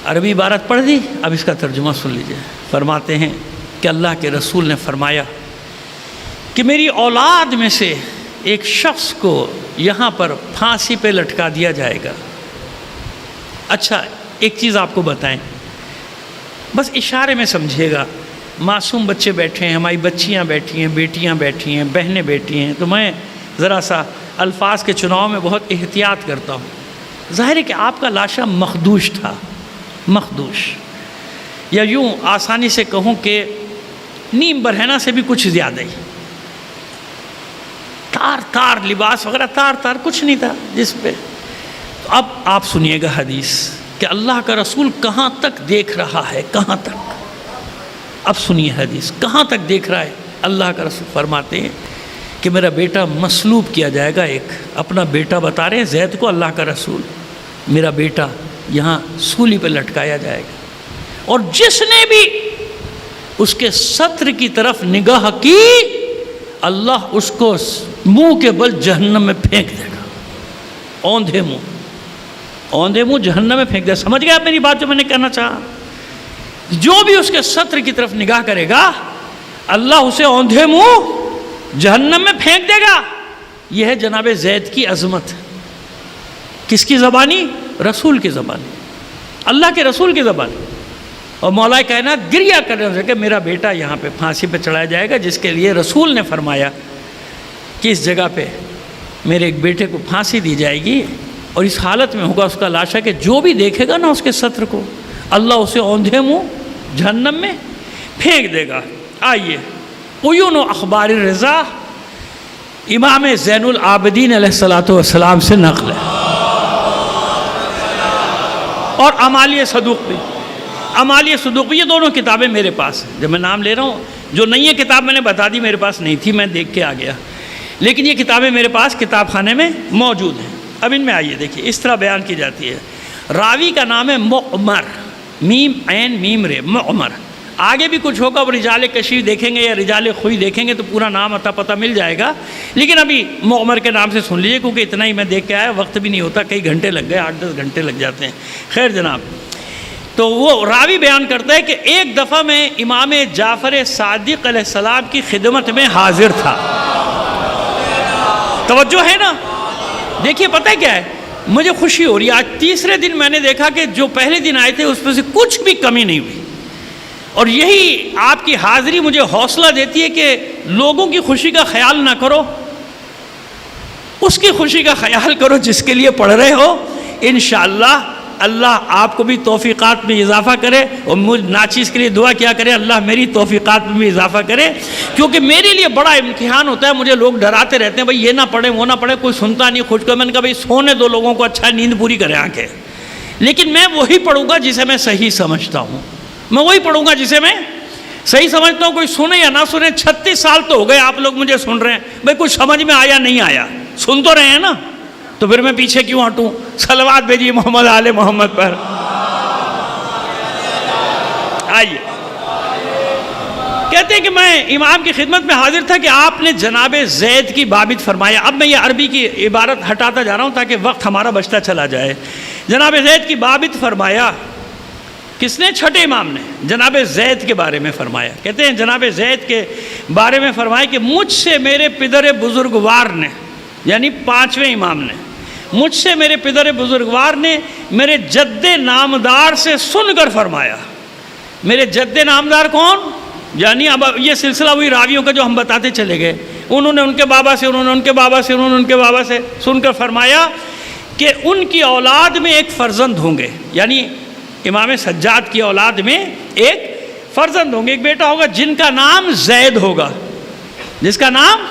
عربی عبارت پڑھ دی، اب اس کا ترجمہ سن لیجئے۔ فرماتے ہیں کہ اللہ کے رسول نے فرمایا کہ میری اولاد میں سے ایک شخص کو یہاں پر پھانسی پہ لٹکا دیا جائے گا۔ اچھا ایک چیز آپ کو بتائیں، بس اشارے میں سمجھیے گا، معصوم بچے بیٹھے ہیں، ہماری بچیاں بیٹھی ہیں، بیٹیاں بیٹھی ہیں، بہنیں بیٹھی ہیں، تو میں ذرا سا الفاظ کے چناؤ میں بہت احتیاط کرتا ہوں۔ ظاہر ہے کہ آپ کا لاشا مخدوش تھا، مخدوش، یا یوں آسانی سے کہوں کہ نیم برہنہ سے بھی کچھ زیادہ ہی، تار لباس وغیرہ تار کچھ نہیں تھا جس پہ۔ تو اب آپ سنیے گا حدیث کہ اللہ کا رسول کہاں تک دیکھ رہا ہے، کہاں تک۔ اب سنیے حدیث کہاں تک دیکھ رہا ہے۔ اللہ کا رسول فرماتے ہیں کہ میرا بیٹا مصلوب کیا جائے گا، ایک اپنا بیٹا بتا رہے ہیں زید کو اللہ کا رسول، میرا بیٹا یہاں سولی پہ لٹکایا جائے گا، اور جس نے بھی اس کے سطر کی طرف نگاہ کی اللہ اس کو منہ کے بل جہنم میں پھینک دے گا، اوندھے منہ جہنم میں پھینک دے گا۔ سمجھ گئے آپ میری بات جو میں نے کہنا چاہا؟ جو بھی اس کے سطر کی طرف نگاہ کرے گا اللہ اسے اوندھے منہ جہنم میں پھینک دے گا۔ یہ ہے جناب زید کی عظمت۔ کس کی زبانی؟ رسول کی زبانی، اللہ کے رسول کی زبانی۔ اور مولا کائنات گریہ کرنے سے کہ میرا بیٹا یہاں پہ پھانسی پہ چڑھایا جائے گا، جس کے لیے رسول نے فرمایا کہ اس جگہ پہ میرے ایک بیٹے کو پھانسی دی جائے گی، اور اس حالت میں ہوگا اس کا لاشا کہ جو بھی دیکھے گا نا اس کے سطر کو اللہ اسے اوندھے منہ جہنم میں پھینک دے گا۔ آئیے عیون و اخبار رضا امام زین العابدین علیہ السلام سے نقل ہے، اور امالی صدوق بھی، امالی صدوق بھی، یہ دونوں کتابیں میرے پاس ہیں۔ جب میں نام لے رہا ہوں، جو نہیں ہے کتاب میں نے بتا دی، میرے پاس نہیں تھی، میں دیکھ کے آ گیا، لیکن یہ کتابیں میرے پاس کتاب خانے میں موجود ہیں۔ اب ان میں آئیے دیکھیے اس طرح بیان کی جاتی ہے۔ راوی کا نام ہے معمر، میم عین میم رے، معمر۔ آگے بھی کچھ ہوگا، وہ رجال کشیر دیکھیں گے یا رجال خوئی دیکھیں گے تو پورا نام عطا پتہ مل جائے گا، لیکن ابھی معمر کے نام سے سن لیجیے، کیونکہ اتنا ہی میں دیکھ کے آیا، وقت بھی نہیں ہوتا، کئی گھنٹے لگ گئے، 8-10 گھنٹے لگ جاتے ہیں۔ خیر جناب، تو وہ راوی بیان کرتا ہے کہ ایک دفعہ میں امام جعفر صادق علیہ السلام کی خدمت میں حاضر تھا۔ توجہ ہے نا؟ دیکھیے پتہ ہے کیا ہے، مجھے خوشی ہو رہی ہے، آج تیسرے دن میں نے دیکھا کہ جو پہلے دن آئے تھے اس میں سے کچھ بھی کمی نہیں ہوئی، اور یہی آپ کی حاضری مجھے حوصلہ دیتی ہے کہ لوگوں کی خوشی کا خیال نہ کرو، اس کی خوشی کا خیال کرو جس کے لیے پڑھ رہے ہو۔ انشاءاللہ اللہ آپ کو بھی توفیقات میں اضافہ کرے، اور مجھ ناچیز کے لیے دعا کیا کرے اللہ میری توفیقات میں بھی اضافہ کرے، کیونکہ میرے لیے بڑا امتحان ہوتا ہے۔ مجھے لوگ ڈراتے رہتے ہیں بھائی یہ نہ پڑھیں وہ نہ پڑھیں، کوئی سنتا نہیں خود کو۔ میں نے کہا بھائی سونے دو لوگوں کو، اچھا نیند پوری کریں آنکھیں، لیکن میں وہی پڑھوں گا جسے میں صحیح سمجھتا ہوں، میں وہی پڑھوں گا جسے میں صحیح سمجھتا ہوں۔ کوئی سنے یا نہ سنے، 36 سال تو ہو گئے آپ لوگ مجھے سن رہے ہیں، بھائی کچھ سمجھ میں آیا نہیں آیا، سن تو رہے ہیں نا، تو پھر میں پیچھے کیوں ہٹوں؟ صلوات بھیجیے محمد آل محمد پر۔ آئیے کہتے ہیں کہ میں امام کی خدمت میں حاضر تھا کہ آپ نے جناب زید کی بابت فرمایا۔ اب میں یہ عربی کی عبارت ہٹاتا جا رہا ہوں تاکہ وقت ہمارا بچتا چلا جائے۔ جناب زید کی بابت فرمایا، کس نے؟ چھٹے امام نے جناب زید کے بارے میں فرمایا۔ کہتے ہیں جناب زید کے بارے میں فرمایا کہ مجھ سے میرے پدر بزرگوار نے، یعنی 5ویں امام نے، مجھ سے میرے پدر بزرگوار نے میرے جد نامدار سے سن کر فرمایا۔ میرے جد نامدار کون؟ یعنی اب یہ سلسلہ وہی راویوں کا جو ہم بتاتے چلے گئے، انہوں نے ان کے بابا سے، انہوں نے ان کے بابا سے، انہوں نے ان کے بابا سے سن کر فرمایا کہ ان کی اولاد میں ایک فرزند ہوں گے، یعنی امام سجاد کی اولاد میں ایک فرزند ہوں گے، ایک بیٹا ہوگا جن کا نام زید ہوگا، جس کا نام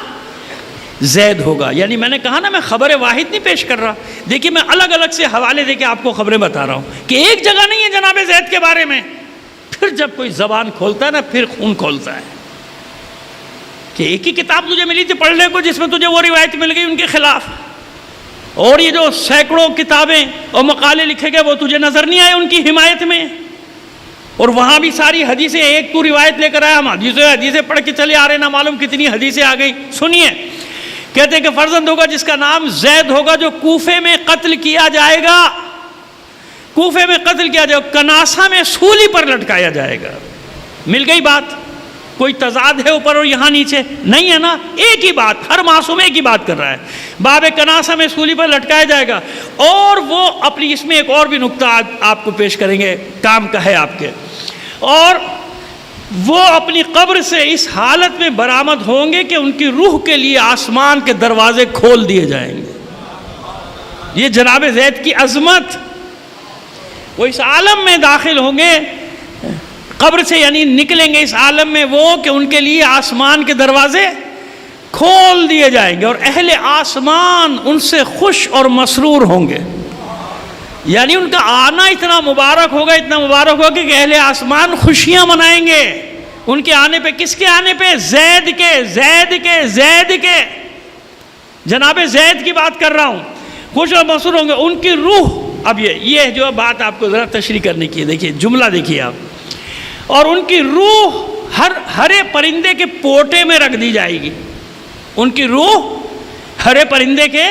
زید ہوگا۔ یعنی میں نے کہا نا میں خبر واحد نہیں پیش کر رہا، دیکھیے میں الگ الگ سے حوالے دے کے آپ کو خبریں بتا رہا ہوں کہ ایک جگہ نہیں ہے جناب زید کے بارے میں۔ پھر جب کوئی زبان کھولتا ہے نا پھر خون کھولتا ہے کہ ایک ہی کتاب تجھے ملی تھی پڑھنے کو جس میں تجھے وہ روایت مل گئی ان کے خلاف، اور یہ جو سینکڑوں کتابیں اور مقالے لکھے گئے وہ تجھے نظر نہیں آئے ان کی حمایت میں، اور وہاں بھی ساری حدیثیں ایک تو روایت لے کر آیا، ہم حدیثیں پڑھ کے چلے آ رہے، نہ معلوم کتنی حدیثیں آ گئیں۔ سنیے، کہتے ہیں کہ فرزند ہوگا جس کا نام زید ہوگا، جو کوفے میں قتل کیا جائے گا، کوفے میں قتل کیا جائے گا، کناسہ میں سولی پر لٹکایا جائے گا۔ مل گئی بات؟ کوئی تضاد ہے اوپر اور یہاں نیچے؟ نہیں ہے نا، ایک ہی بات، ہر معصوم ایک ہی بات کر رہا ہے۔ باب کناسہ میں سولی پر لٹکایا جائے گا، اور وہ اپنی اس میں ایک اور بھی نقطہ آپ کو پیش کریں گے، کام کا ہے آپ کے، اور وہ اپنی قبر سے اس حالت میں برآمد ہوں گے کہ ان کی روح کے لیے آسمان کے دروازے کھول دیے جائیں گے۔ یہ جناب زید کی عظمت، وہ اس عالم میں داخل ہوں گے قبر سے، یعنی نکلیں گے اس عالم میں وہ کہ ان کے لیے آسمان کے دروازے کھول دیے جائیں گے، اور اہل آسمان ان سے خوش اور مسرور ہوں گے، یعنی ان کا آنا اتنا مبارک ہوگا، اتنا مبارک ہوگا کہ اہل آسمان خوشیاں منائیں گے ان کے آنے پہ۔ کس کے آنے پہ؟ زید کے، زید کے، زید کے، جناب زید کی بات کر رہا ہوں، خوش اور مسرور ہوں گے ان کی روح۔ اب یہ جو بات آپ کو ذرا تشریح کرنے کی ہے، دیکھیے جملہ دیکھیے آپ، اور ان کی روح ہرے پرندے کے پوٹے میں رکھ دی جائے گی، ان کی روح ہرے پرندے کے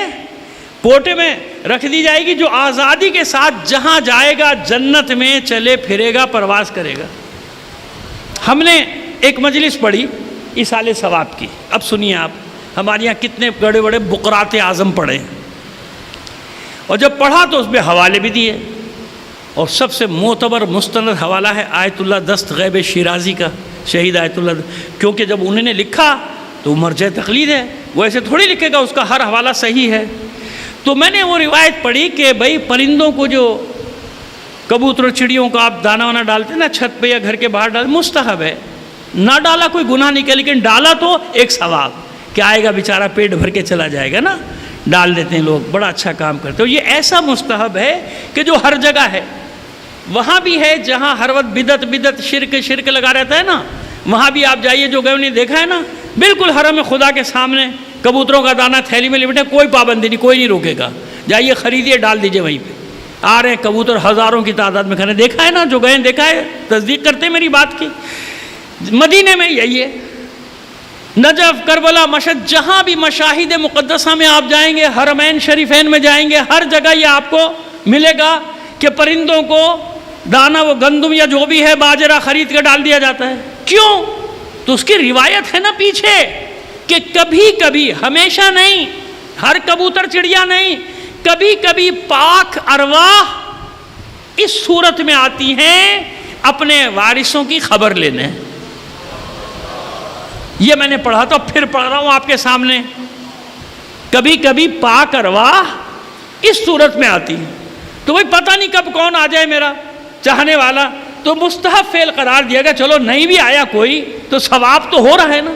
پوٹے میں رکھ دی جائے گی، جو آزادی کے ساتھ جہاں جائے گا جنت میں چلے پھرے گا، پرواز کرے گا۔ ہم نے ایک مجلس پڑھی ایصال ثواب کی، اب سنیے آپ، ہمارے یہاں کتنے بڑے بڑے بقرات اعظم پڑھے، اور جب پڑھا تو اس میں حوالے بھی دیے، اور سب سے معتبر مستند حوالہ ہے آیت اللہ دست غیب شیرازی کا، شہید آیت اللہ، کیونکہ جب انہوں نے لکھا تو مرجع تقلید ہے، وہ ایسے تھوڑی لکھے گا، اس کا ہر حوالہ صحیح ہے۔ تو میں نے وہ روایت پڑھی کہ بھئی پرندوں کو، جو کبوتر چڑیوں کو آپ دانہ وانا ڈالتے ہیں نا چھت پہ یا گھر کے باہر ڈالتے، مستحب ہے، نہ ڈالا کوئی گناہ نہیں کیا، لیکن ڈالا تو ایک ثواب، کہ آئے گا بیچارہ پیٹ بھر کے چلا جائے گا نا، ڈال دیتے ہیں لوگ، بڑا اچھا کام کرتے ہیں۔ یہ ایسا مستحب ہے کہ جو ہر جگہ ہے، وہاں بھی ہے جہاں ہر وقت بدعت بدعت شرک لگا رہتا ہے نا، وہاں بھی آپ جائیے، جو گئے انہیں دیکھا ہے نا، بالکل حرم خدا کے سامنے کبوتروں کا دانہ تھیلی میں لپٹے، کوئی پابندی نہیں، کوئی نہیں روکے گا، جائیے خریدیے ڈال دیجیے وہیں پہ، آ رہے ہیں کبوتر ہزاروں کی تعداد میں کھانے، دیکھا ہے نا، جو گئے دیکھا ہے، تصدیق کرتے ہیں میری بات کی۔ مدینے میں یہی ہے، نجف، کربلا، مشہد، جہاں بھی مشاہد مقدسہ میں آپ جائیں گے، حرمین شریفین میں جائیں گے، ہر جگہ یہ آپ کو ملے گا کہ پرندوں کو دانہ، وہ گندم یا جو بھی ہے باجرہ خرید کے ڈال دیا جاتا ہے۔ کیوں؟ تو اس کی روایت ہے نا پیچھے، کہ کبھی کبھی، ہمیشہ نہیں، ہر کبوتر چڑیا نہیں، کبھی کبھی پاک ارواح اس صورت میں آتی ہیں اپنے وارثوں کی خبر لینے۔ یہ میں نے پڑھا تھا، پھر پڑھ رہا ہوں آپ کے سامنے، کبھی کبھی پاک ارواح اس صورت میں آتی ہیں، تو وہی پتہ نہیں کب کون آ جائے میرا چاہنے والا، تو مستحب فعل قرار دیا گیا، چلو نہیں بھی آیا کوئی تو ثواب تو ہو رہا ہے نا،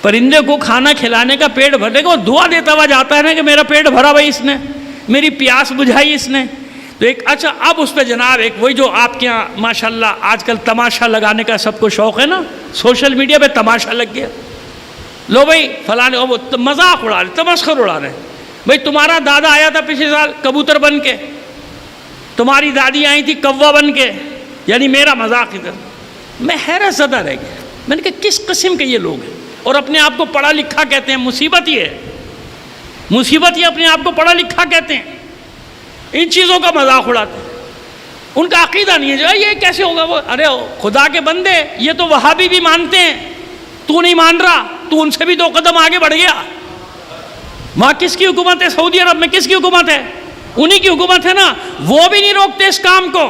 پرندے کو کھانا کھلانے کا، پیٹ بھرنے کا، وہ دعا دیتا ہوا جاتا ہے نا کہ میرا پیٹ بھرا بھائی اس نے، میری پیاس بجھائی اس نے۔ تو ایک اچھا، اب اس پہ جناب ایک وہی جو آپ کے یہاں ماشاءاللہ آج کل تماشا لگانے کا سب کو شوق ہے نا، سوشل میڈیا پہ تماشا لگ گیا، لو بھائی فلانے، وہ مذاق اڑا رہے، تمسخر اڑا رہے، بھائی تمہارا دادا آیا تھا پچھلے سال کبوتر بن کے، تمہاری دادی آئی تھی کوا بن کے، یعنی میرا مذاق ادھر۔ میں حیرت زدہ رہ گیا، میں نے کہا کس قسم کے یہ لوگ ہیں، اور اپنے آپ کو پڑھا لکھا کہتے ہیں، مصیبت یہ ہے، مصیبت یہ اپنے آپ کو پڑھا لکھا کہتے ہیں، ان چیزوں کا مذاق اڑاتے ہیں، ان کا عقیدہ نہیں ہے، جو یہ کیسے ہوگا، وہ ارے خدا کے بندے، یہ تو وہابی بھی مانتے ہیں، تو نہیں مان رہا، تو ان سے بھی 2 قدم آگے بڑھ گیا۔ وہاں کس کی حکومت ہے؟ سعودی عرب میں کس کی حکومت ہے؟ انہی کی حکومت ہے نا، وہ بھی نہیں روکتے اس کام کو،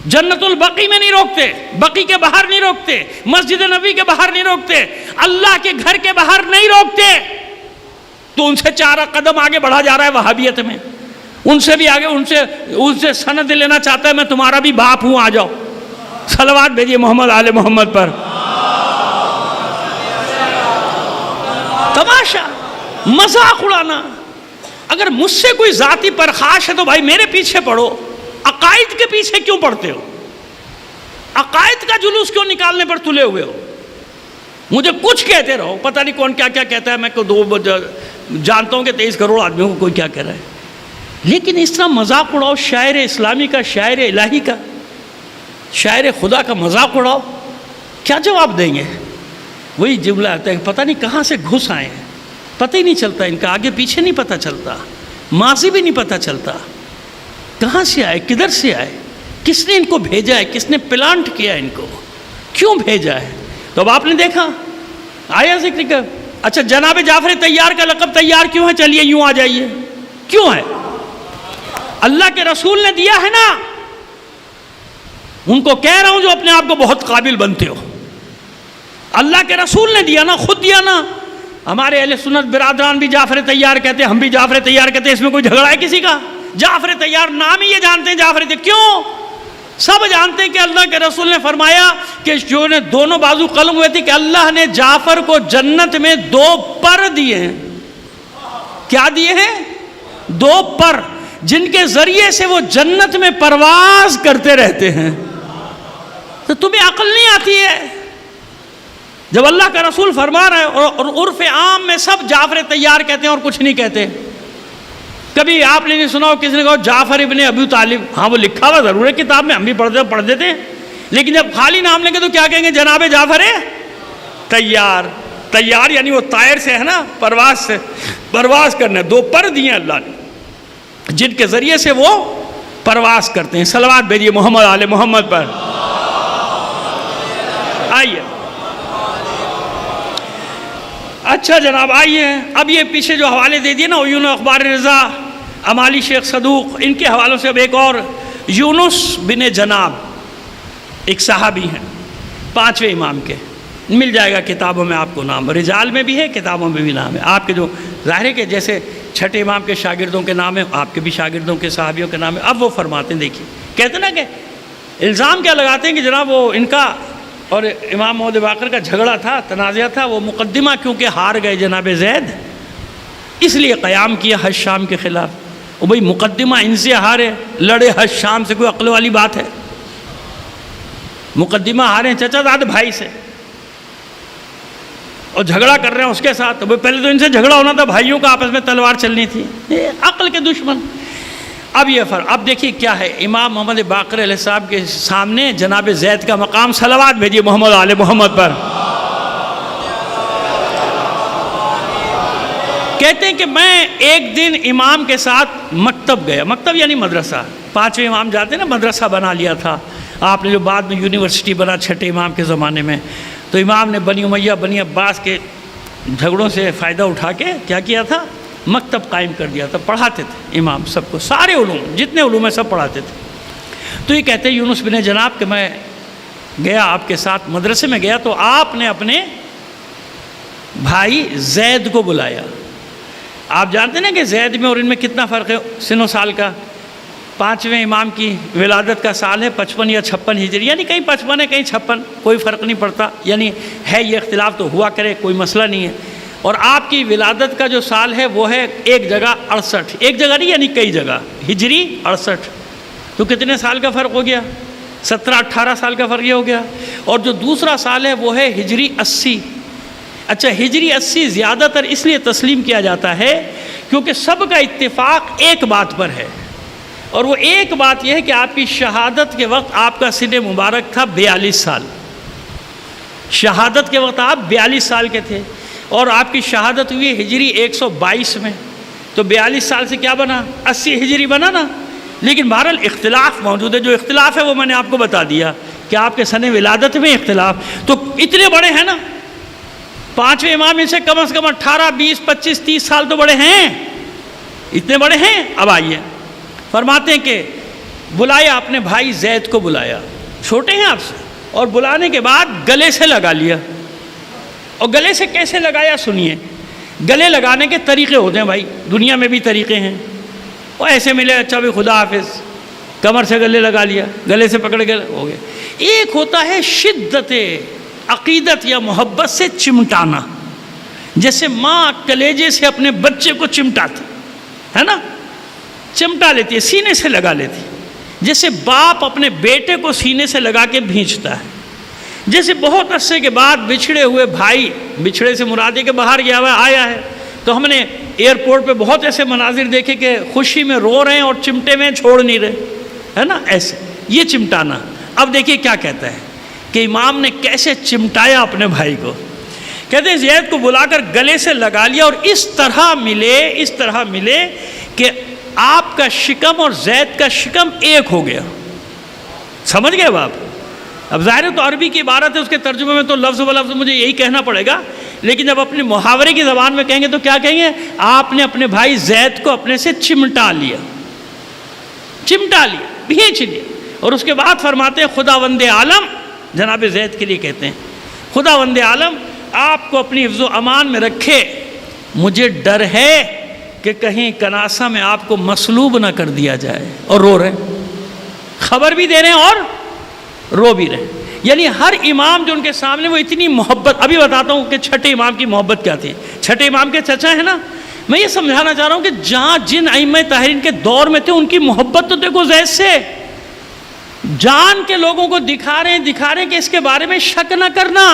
جنت البقی میں نہیں روکتے، بقی کے باہر نہیں روکتے، مسجد نبی کے باہر نہیں روکتے، اللہ کے گھر کے باہر نہیں روکتے، تو ان سے 4 قدم آگے بڑھا جا رہا ہے وہابیت میں، ان سے بھی آگے، ان سے سند لینا چاہتا ہے، میں تمہارا بھی باپ ہوں، آ جاؤ، صلوات بھیجیے محمد آل محمد پر۔ تماشا، مذاق اڑانا۔ اگر مجھ سے کوئی ذاتی پرخاش ہے تو بھائی میرے پیچھے پڑھو، عقائد کے پیچھے کیوں پڑھتے ہو؟ عقائد کا جلوس کیوں نکالنے پر تلے ہوئے ہو؟ مجھے کچھ کہتے رہو، پتہ نہیں کون کیا کیا کہتا ہے، میں کو جانتا ہوں کہ 23 کروڑ آدمیوں کو کوئی کیا کہہ رہا ہے، لیکن اس طرح مذاق اڑاؤ شاعر اسلامی کا، شاعر الہی کا، شاعر خدا کا مذاق اڑاؤ، کیا جواب دیں گے؟ وہی جملہ آتا ہے کہ پتہ نہیں کہاں سے گھس آئے ہیں، پتہ ہی نہیں چلتا ان کا، آگے پیچھے نہیں پتہ چلتا، ماضی بھی نہیں پتہ چلتا، کہاں سے آئے، کدھر سے آئے، کس نے ان کو بھیجا ہے، کس نے پلانٹ کیا ان کو، کیوں بھیجا ہے؟ تو اب آپ نے دیکھا آیا ذکر کا، اچھا جناب جعفر طیار کا لقب طیار کیوں ہے؟ چلیے یوں آ جائیے، کیوں ہے؟ اللہ کے رسول نے دیا ہے نا، ان کو کہہ رہا ہوں جو اپنے آپ کو بہت قابل بنتے ہو، اللہ کے رسول نے دیا نا، خود دیا نا۔ ہمارے اہل سنت برادران بھی جعفر طیار کہتے ہیں، ہم بھی جعفر طیار کہتے ہیں، اس میں کوئی جھگڑا ہے کسی کا؟ جعفر طیار نام ہی یہ جانتے ہیں جعفر طیار، کیوں؟ سب جانتے ہیں کہ اللہ کے رسول نے فرمایا کہ جو نے دونوں بازو قلم ہوئے تھے کہ اللہ نے جعفر کو جنت میں 2 پر دیے ہیں۔ کیا دیے ہیں؟ 2 پر، جن کے ذریعے سے وہ جنت میں پرواز کرتے رہتے ہیں۔ تو تمہیں عقل نہیں آتی ہے؟ جب اللہ کا رسول فرما رہا ہے، اور عرف عام میں سب جعفر طیار کہتے ہیں اور کچھ نہیں کہتے۔ کبھی آپ نے نہیں سنا ہو کسی نے کہا جعفر ابن ابی طالب، ہاں وہ لکھا ہوا ضرور ہے کتاب میں، ہم بھی پڑھ دیتے ہیں، لیکن جب خالی نام لیں گے تو کیا کہیں گے؟ جناب جعفر طیار۔ طیار یعنی وہ طائر سے ہے نا، پرواز سے، پرواز کرنا۔ 2 پر دیے اللہ نے جن کے ذریعے سے وہ پرواز کرتے ہیں۔ صلوات بھیجیے محمد آل محمد پر۔ آئیے، اچھا جناب آئیے، اب یہ پیچھے جو حوالے دے دیے نا، عیون اخبار رضا، امالی شیخ صدوق، ان کے حوالوں سے اب ایک اور، یونس بن جناب ایک صحابی ہیں، 5ویں امام کے، مل جائے گا کتابوں میں آپ کو نام، رجال میں بھی ہے، کتابوں میں بھی نام ہے۔ آپ کے جو ظاہر ہے کہ جیسے 6 امام کے شاگردوں کے نام ہیں، آپ کے بھی شاگردوں کے صحابیوں کے نام ہیں۔ اب وہ فرماتے ہیں، دیکھیے کہتے ہیں نا کہ الزام کیا لگاتے ہیں کہ جناب وہ ان کا اور امام محمد باقر کا جھگڑا تھا، تنازعہ تھا، وہ مقدمہ کیونکہ ہار گئے جناب زید، اس لیے قیام کیا حج شام کے خلاف۔ وہ بھئی مقدمہ ان سے ہارے، لڑے حج شام سے، کوئی عقل والی بات ہے؟ مقدمہ ہارے چچا داد بھائی سے اور جھگڑا کر رہے ہیں اس کے ساتھ، تو پہلے تو ان سے جھگڑا ہونا تھا، بھائیوں کا آپس میں تلوار چلنی تھی، عقل کے دشمن۔ اب یہ فرق، اب دیکھیے کیا ہے، امام محمد باقر علیہ السلام کے سامنے جناب زید کا مقام، صلوات بھیجیے محمد آل محمد پر۔ کہتے ہیں کہ میں ایک دن امام کے ساتھ مکتب گیا، مکتب یعنی مدرسہ، 5ویں امام جاتے ہیں نا، مدرسہ بنا لیا تھا آپ نے، جو بعد میں یونیورسٹی بنا 6 امام کے زمانے میں۔ تو امام نے بنی امیہ بنی عباس کے جھگڑوں سے فائدہ اٹھا کے کیا کیا تھا؟ مکتب قائم کر دیا تھا، پڑھاتے تھے امام سب کو، سارے علوم جتنے علوم ہیں سب پڑھاتے تھے۔ تو یہ کہتے ہیں یونس بن جناب کہ میں گیا آپ کے ساتھ مدرسے میں گیا، تو آپ نے اپنے بھائی زید کو بلایا۔ آپ جانتے ہیں نا کہ زید میں اور ان میں کتنا فرق ہے سن و سال کا؟ 5ویں امام کی ولادت کا سال ہے 55 یا 56 ہجری، یعنی کہیں 55 ہے کہیں 56، کوئی فرق نہیں پڑتا، یعنی ہے یہ اختلاف تو ہوا کرے، کوئی مسئلہ نہیں ہے۔ اور آپ کی ولادت کا جو سال ہے وہ ہے ایک جگہ 68، ایک جگہ نہیں یعنی کئی جگہ، ہجری 68، تو کتنے سال کا فرق ہو گیا؟ 17-18 سال کا فرق یہ ہو گیا۔ اور جو دوسرا سال ہے وہ ہے ہجری 80۔ اچھا ہجری 80 زیادہ تر اس لیے تسلیم کیا جاتا ہے کیونکہ سب کا اتفاق ایک بات پر ہے، اور وہ ایک بات یہ ہے کہ آپ کی شہادت کے وقت آپ کا سن مبارک تھا 42 سال، شہادت کے وقت آپ 42 سال کے تھے، اور آپ کی شہادت ہوئی ہجری 122 میں، تو 42 سال سے کیا بنا؟ 80 ہجری بنا نا۔ لیکن بہرحال اختلاف موجود ہے، جو اختلاف ہے وہ میں نے آپ کو بتا دیا کہ آپ کے سن ولادت میں اختلاف، تو اتنے بڑے ہیں نا 5ویں امام، ان سے کم از کم 18 20 25 30 سال تو بڑے ہیں، اتنے بڑے ہیں۔ اب آئیے فرماتے ہیں کہ بلایا اپنے بھائی زید کو، بلایا، چھوٹے ہیں آپ سے، اور بلانے کے بعد گلے سے لگا لیا۔ اور گلے سے کیسے لگایا سنیے، گلے لگانے کے طریقے ہوتے ہیں بھائی، دنیا میں بھی طریقے ہیں، وہ ایسے ملے اچھا بھی خدا حافظ، کمر سے گلے لگا لیا، گلے سے پکڑ کے ہو گئے۔ ایک ہوتا ہے شدت عقیدت یا محبت سے چمٹانا، جیسے ماں کلیجے سے اپنے بچے کو چمٹاتی ہے نا، چمٹا لیتی ہے، سینے سے لگا لیتی ہے، جیسے باپ اپنے بیٹے کو سینے سے لگا کے بھینچتا ہے۔ جیسے بہت عرصے کے بعد بچھڑے ہوئے بھائی، بچھڑے سے مراد ہے کہ باہر گیا ہوا آیا ہے، تو ہم نے ایئرپورٹ پہ بہت ایسے مناظر دیکھے کہ خوشی میں رو رہے ہیں اور چمٹے میں چھوڑ نہیں رہے، ہے نا، ایسے یہ چمٹانا۔ اب دیکھیے کیا کہتا ہے کہ امام نے کیسے چمٹایا اپنے بھائی کو۔ کہتے ہیں زید کو بلا کر گلے سے لگا لیا اور اس طرح ملے کہ آپ کا شکم اور زید کا شکم ایک ہو گیا۔ سمجھ گئے آپ؟ اب ظاہر تو عربی کی عبارت ہے، اس کے ترجمے میں تو لفظ و لفظ مجھے یہی کہنا پڑے گا، لیکن جب اپنی محاورے کی زبان میں کہیں گے تو کیا کہیں گے؟ آپ نے اپنے بھائی زید کو اپنے سے چمٹا لیا، بھینچ لیا۔ اور اس کے بعد فرماتے ہیں خداوند عالم، جناب زید کے لیے کہتے ہیں، خداوند عالم آپ کو اپنی حفظ و امان میں رکھے، مجھے ڈر ہے کہ کہیں کناسہ میں آپ کو مصلوب نہ کر دیا جائے۔ اور رو رہے ہیں، خبر بھی دے رہے ہیں اور رو بھی رہے ہیں۔ یعنی ہر امام جو ان کے سامنے، وہ اتنی محبت، ابھی بتاتا ہوں کہ چھٹے امام کی محبت کیا تھی۔ چھٹے امام کے چچا ہیں نا، میں یہ سمجھانا چاہ رہا ہوں کہ جہاں جن ائمہ طاہرین کے دور میں تھے، ان کی محبت تو دیکھو زید سے، جان کے لوگوں کو دکھا رہے ہیں کہ اس کے بارے میں شک نہ کرنا،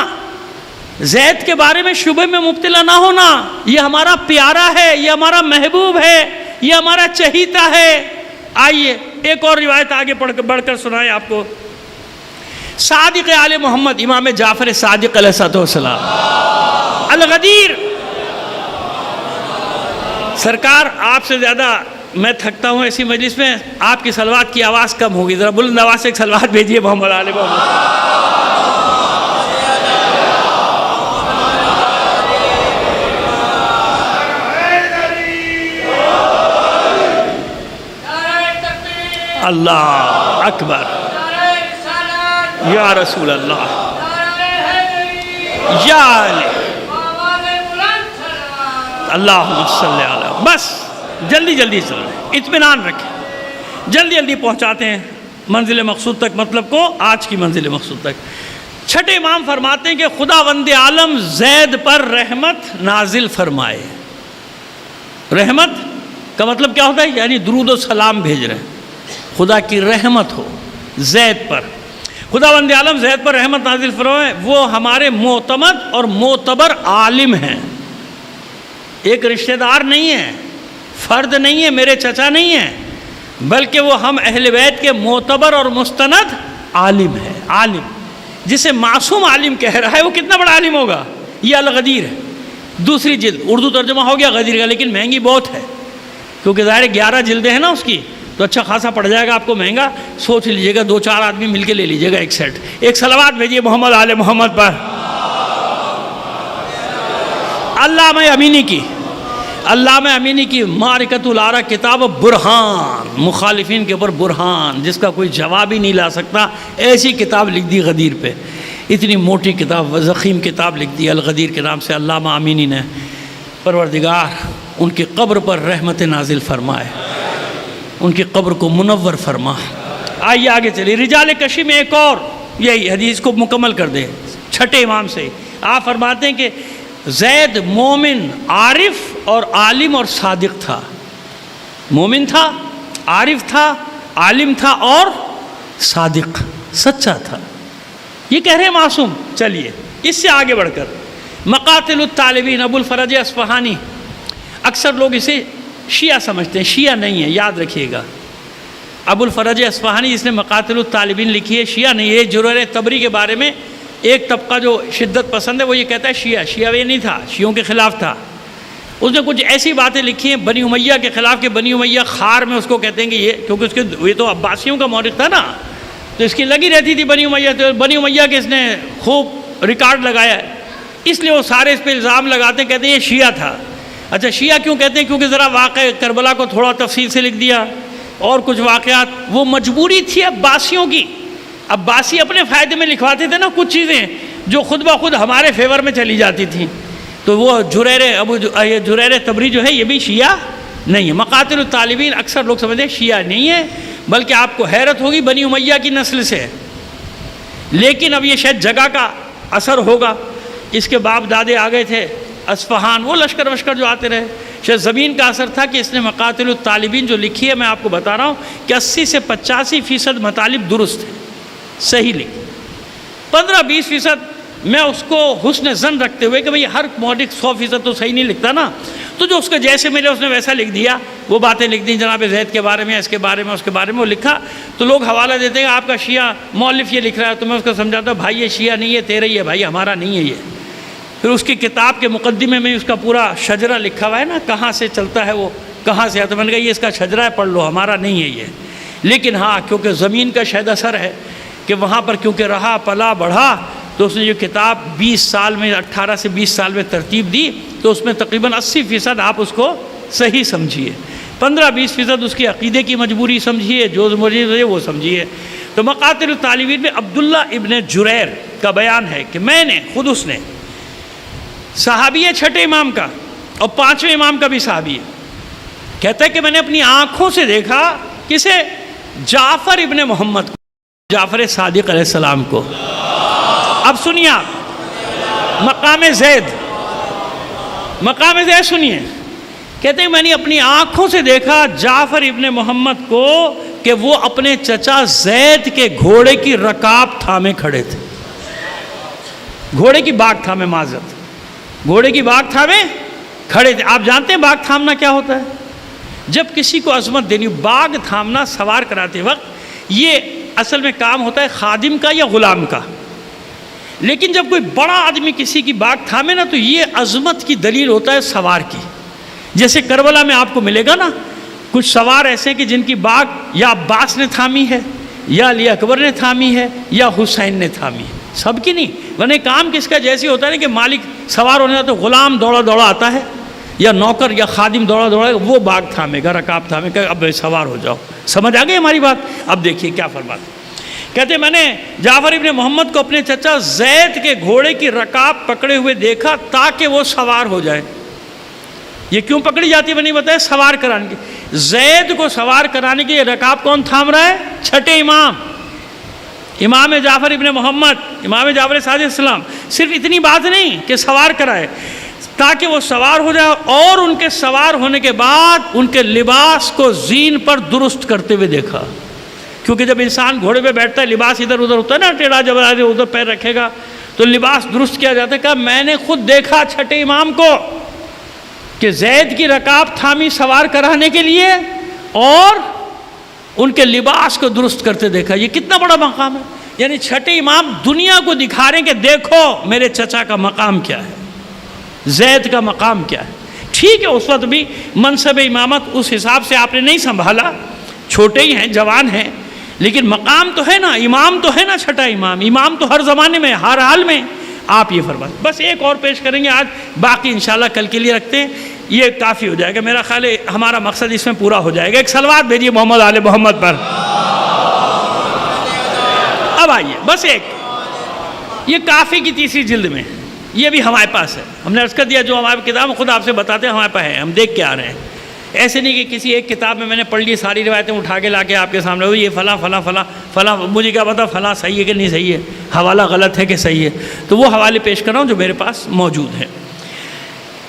زید کے بارے میں شبہ میں مبتلا نہ ہونا، یہ ہمارا پیارا ہے، یہ ہمارا محبوب ہے، یہ ہمارا چہیتا ہے۔ آئیے ایک اور روایت آگے بڑھ کر سنائیں آپ کو۔ صادق آل محمد امام جعفر صادق علیہ السلام الغدیر، سرکار آپ سے زیادہ میں تھکتا ہوں ایسی مجلس میں، آپ کی صلوات کی آواز کم ہوگی، ذرا بلند آواز سے ایک صلوات بھیجیے محمد آل محمد۔ اللہ اکبر، یا رسول اللہ، یا علی، اللہم صلی علی۔ بس جلدی چل رہے ہیں، اطمینان رکھیں، جلدی پہنچاتے ہیں منزل مقصود تک، مطلب کو آج کی منزل مقصود تک۔ چھٹے امام فرماتے ہیں کہ خداوند عالم زید پر رحمت نازل فرمائے۔ رحمت کا مطلب کیا ہوتا ہے؟ یعنی درود و سلام بھیج رہے ہیں، خدا کی رحمت ہو زید پر۔ خداوند عالم زید پر رحمت نازل فرمائے، وہ ہمارے معتمد اور معتبر عالم ہیں، ایک رشتہ دار نہیں ہے، فرد نہیں ہے، میرے چچا نہیں ہے، بلکہ وہ ہم اہل بیت کے معتبر اور مستند عالم ہے۔ عالم جسے معصوم عالم کہہ رہا ہے، وہ کتنا بڑا عالم ہوگا؟ یہ الغدیر ہے، دوسری جلد، اردو ترجمہ ہو گیا غدیر کا، لیکن مہنگی بہت ہے کیونکہ ظاہر 11 جلدیں ہیں نا اس کی، تو اچھا خاصا پڑ جائے گا آپ کو مہنگا، سوچ لیجئے گا 2-4 آدمی مل کے لے لیجئے گا ایک سیٹ۔ ایک صلوات بھیجیے محمد آل محمد پر۔ علامہ امینی کی معرکۃ الآراء کتاب برہان، مخالفین کے اوپر برہان، جس کا کوئی جواب ہی نہیں لا سکتا، ایسی کتاب لکھ دی غدیر پہ، اتنی موٹی کتاب، ضخیم کتاب لکھ دی الغدیر کے نام سے علامہ امینی نے۔ پروردگار ان کی قبر پر رحمت نازل فرمائے، ان کی قبر کو منور فرما۔ آئیے آگے چلیے، رجال کشی میں ایک اور یہی حدیث کو مکمل کر دیں چھٹے امام سے۔ آپ فرماتے ہیں کہ زید مومن، عارف اور عالم اور صادق تھا، مومن تھا، عارف تھا، عالم تھا اور صادق، سچا تھا۔ یہ کہہ رہے ہیں معصوم۔ چلیے اس سے آگے بڑھ کر مقاتل الطالبین، ابو الفرج اصفہانی، اکثر لوگ اسے شیعہ سمجھتے ہیں، شیعہ نہیں ہے، یاد رکھیے گا۔ ابو الفرج اصفہانی جس نے مقاتل الطالبین لکھی ہے، شیعہ نہیں ہے۔ جریر طبری کے بارے میں ایک طبقہ جو شدت پسند ہے وہ یہ کہتا ہے شیعہ وہ نہیں تھا، شیعوں کے خلاف تھا۔ اس نے کچھ ایسی باتیں لکھی ہیں بنی امیہ کے خلاف کہ بنی امیہ خار میں اس کو کہتے ہیں کہ یہ، کیونکہ اس کے یہ تو عباسیوں کا مورخ تھا نا، تو اس کی لگی رہتی تھی بنی امیہ، تو بنی امیہ کے اس نے خوب ریکارڈ لگایا ہے، اس لیے وہ سارے اس پہ الزام لگاتے ہیں، کہتے ہیں یہ شیعہ تھا۔ اچھا شیعہ کیوں کہتے ہیں؟ کیونکہ ذرا واقعہ کربلا کو تھوڑا تفصیل سے لکھ دیا اور کچھ واقعات، وہ مجبوری تھی عباسیوں کی۔ عباسی اپنے فائدے میں لکھواتے تھے نا کچھ چیزیں جو خود بخود ہمارے فیور میں چلی جاتی تھیں، تو وہ جریر طبری جو ہے یہ بھی شیعہ نہیں ہے۔ مقاتل الطالبین اکثر لوگ سمجھتے ہیں شیعہ نہیں ہے، بلکہ آپ کو حیرت ہوگی بنی امیہ کی نسل سے، لیکن اب یہ شاید جگہ کا اثر ہوگا، اس کے باپ دادے آ گئے تھے اصفہان، وہ لشکر وشکر جو آتے رہے، شاید زمین کا اثر تھا کہ اس نے مقاتل الطالبین جو لکھی ہے، میں آپ کو بتا رہا ہوں کہ 80 سے 85% مطالب درست ہیں، صحیح لکھی، 15-20% میں اس کو حسن ظن رکھتے ہوئے کہ بھئی ہر مورخ 100% تو صحیح نہیں لکھتا نا، تو جو اس کے جیسے ملے اس نے ویسا لکھ دیا، وہ باتیں لکھ دیں جناب زید کے بارے میں، اس کے بارے میں، اس کے بارے میں وہ لکھا، تو لوگ حوالہ دیتے ہیں آپ کا شیعہ مؤلف یہ لکھ رہا ہے، تو میں اس کو سمجھاتا ہوں بھائی یہ شیعہ نہیں ہے، تیرا ہی ہے بھائی، ہمارا نہیں ہے یہ۔ پھر اس کی کتاب کے مقدمے میں اس کا پورا شجرہ لکھا ہوا ہے نا، کہاں سے چلتا ہے وہ، کہاں سے ہے، تو میں نے کہا یہ اس کا شجرہ ہے، پڑھ لو، ہمارا نہیں ہے یہ۔ لیکن ہاں کیونکہ زمین کا شاید اثر ہے کہ وہاں پر کیونکہ رہا پلا بڑھا، تو اس نے جو کتاب 20 سال میں 18 سے 20 سال میں ترتیب دی، تو اس میں تقریباً 80% آپ اس کو صحیح سمجھیے، 15-20% اس کی عقیدے کی مجبوری سمجھیے، جو مجبوری ہے وہ سمجھیے۔ تو مقاتل الطالبین میں عبداللہ ابن جریر کا بیان ہے کہ میں نے خود، اس نے صحابی ہے 6 امام کا اور 5ویں امام کا بھی صحابی ہے، کہتا ہے کہ میں نے اپنی آنکھوں سے دیکھا کسے؟ جعفر ابن محمد کو، جعفر صادق علیہ السلام کو۔ اب سنیے آپ مقام زید سنیے، کہتے ہیں میں نے اپنی آنکھوں سے دیکھا جعفر ابن محمد کو کہ وہ اپنے چچا زید کے گھوڑے کی رکاب تھامے کھڑے تھے، گھوڑے کی باگ تھامے، معذرت، گھوڑے کی باگ تھامے کھڑے تھے۔ آپ جانتے ہیں باگ تھامنا کیا ہوتا ہے؟ جب کسی کو عظمت دینی، باگ تھامنا سوار کراتے وقت یہ اصل میں کام ہوتا ہے خادم کا یا غلام کا، لیکن جب کوئی بڑا آدمی کسی کی باگ تھامے نا، تو یہ عظمت کی دلیل ہوتا ہے سوار کی۔ جیسے کربلا میں آپ کو ملے گا نا کچھ سوار ایسے کہ جن کی باگ یا عباس نے تھامی ہے، یا علی اکبر نے تھامی ہے، یا حسین نے تھامی ہے، سب کی نہیں، ورنہ کام کس کا جیسے ہوتا ہے نا کہ مالک سوار ہونے تو غلام دوڑا دوڑا آتا ہے، یا نوکر یا خادم دوڑا دوڑا، وہ باگ تھامے گا، رکاب تھامے گا، اب سوار ہو جاؤ۔ سمجھ آ گئی ہماری بات؟ اب دیکھیے کیا فرماتے، کہتے میں نے جعفر ابن محمد کو اپنے چچا زید کے گھوڑے کی رکاب پکڑے ہوئے دیکھا تاکہ وہ سوار ہو جائے۔ یہ کیوں پکڑی جاتی ہے میں نہیں بتایا، سوار کرانے کی۔ زید کو سوار کرانے کی یہ رکاب کون تھام رہا ہے؟ 6 امام، امام جعفر ابن محمد، امام جعفر صادق السلام۔ صرف اتنی بات نہیں کہ سوار کرائے، تاکہ وہ سوار ہو جائے، اور ان کے سوار ہونے کے بعد ان کے لباس کو زین پر درست کرتے ہوئے دیکھا، کیونکہ جب انسان گھوڑے پہ بیٹھتا ہے لباس ادھر ادھر ہوتا ہے نا، ٹیڑھا جب ادھر پیر رکھے گا تو لباس درست کیا جاتا ہے۔ کہا میں نے خود دیکھا 6 امام کو کہ زید کی رکاب تھامی سوار کرانے کے لیے، اور ان کے لباس کو درست کرتے دیکھا۔ یہ کتنا بڑا مقام ہے، یعنی 6 امام دنیا کو دکھا رہے ہیں کہ دیکھو میرے چچا کا مقام کیا ہے، زید کا مقام کیا ہے۔ ٹھیک ہے اس وقت بھی منصب امامت اس حساب سے آپ نے نہیں سنبھالا، چھوٹے ہی ہیں، جوان ہیں، لیکن مقام تو ہے نا، امام تو ہے نا، 6 امام، امام تو ہر زمانے میں، ہر حال میں۔ آپ یہ فرمائیں، بس ایک اور پیش کریں گے آج، باقی انشاءاللہ کل کے لیے رکھتے ہیں، یہ کافی ہو جائے گا، میرا خیال ہے ہمارا مقصد اس میں پورا ہو جائے گا۔ ایک صلوات بھیجیے محمد آل محمد پر۔ اب آئیے بس ایک، یہ کافی کی 3ری جلد میں، یہ بھی ہمارے پاس ہے، ہم نے عرض کر دیا جو ہماری کتاب خود آپ سے بتاتے ہیں ہمارے پاس ہے، ہم دیکھ کے آ رہے ہیں۔ ایسے نہیں کہ کسی ایک کتاب میں نے پڑھ لی ساری روایتیں اٹھا کے لا کے آپ کے سامنے ہو، یہ فلاں فلاں فلاں فلاں، مجھے کیا پتا فلاں صحیح ہے کہ نہیں صحیح ہے، حوالہ غلط ہے کہ صحیح ہے، تو وہ حوالے پیش کر رہا ہوں جو میرے پاس موجود ہیں۔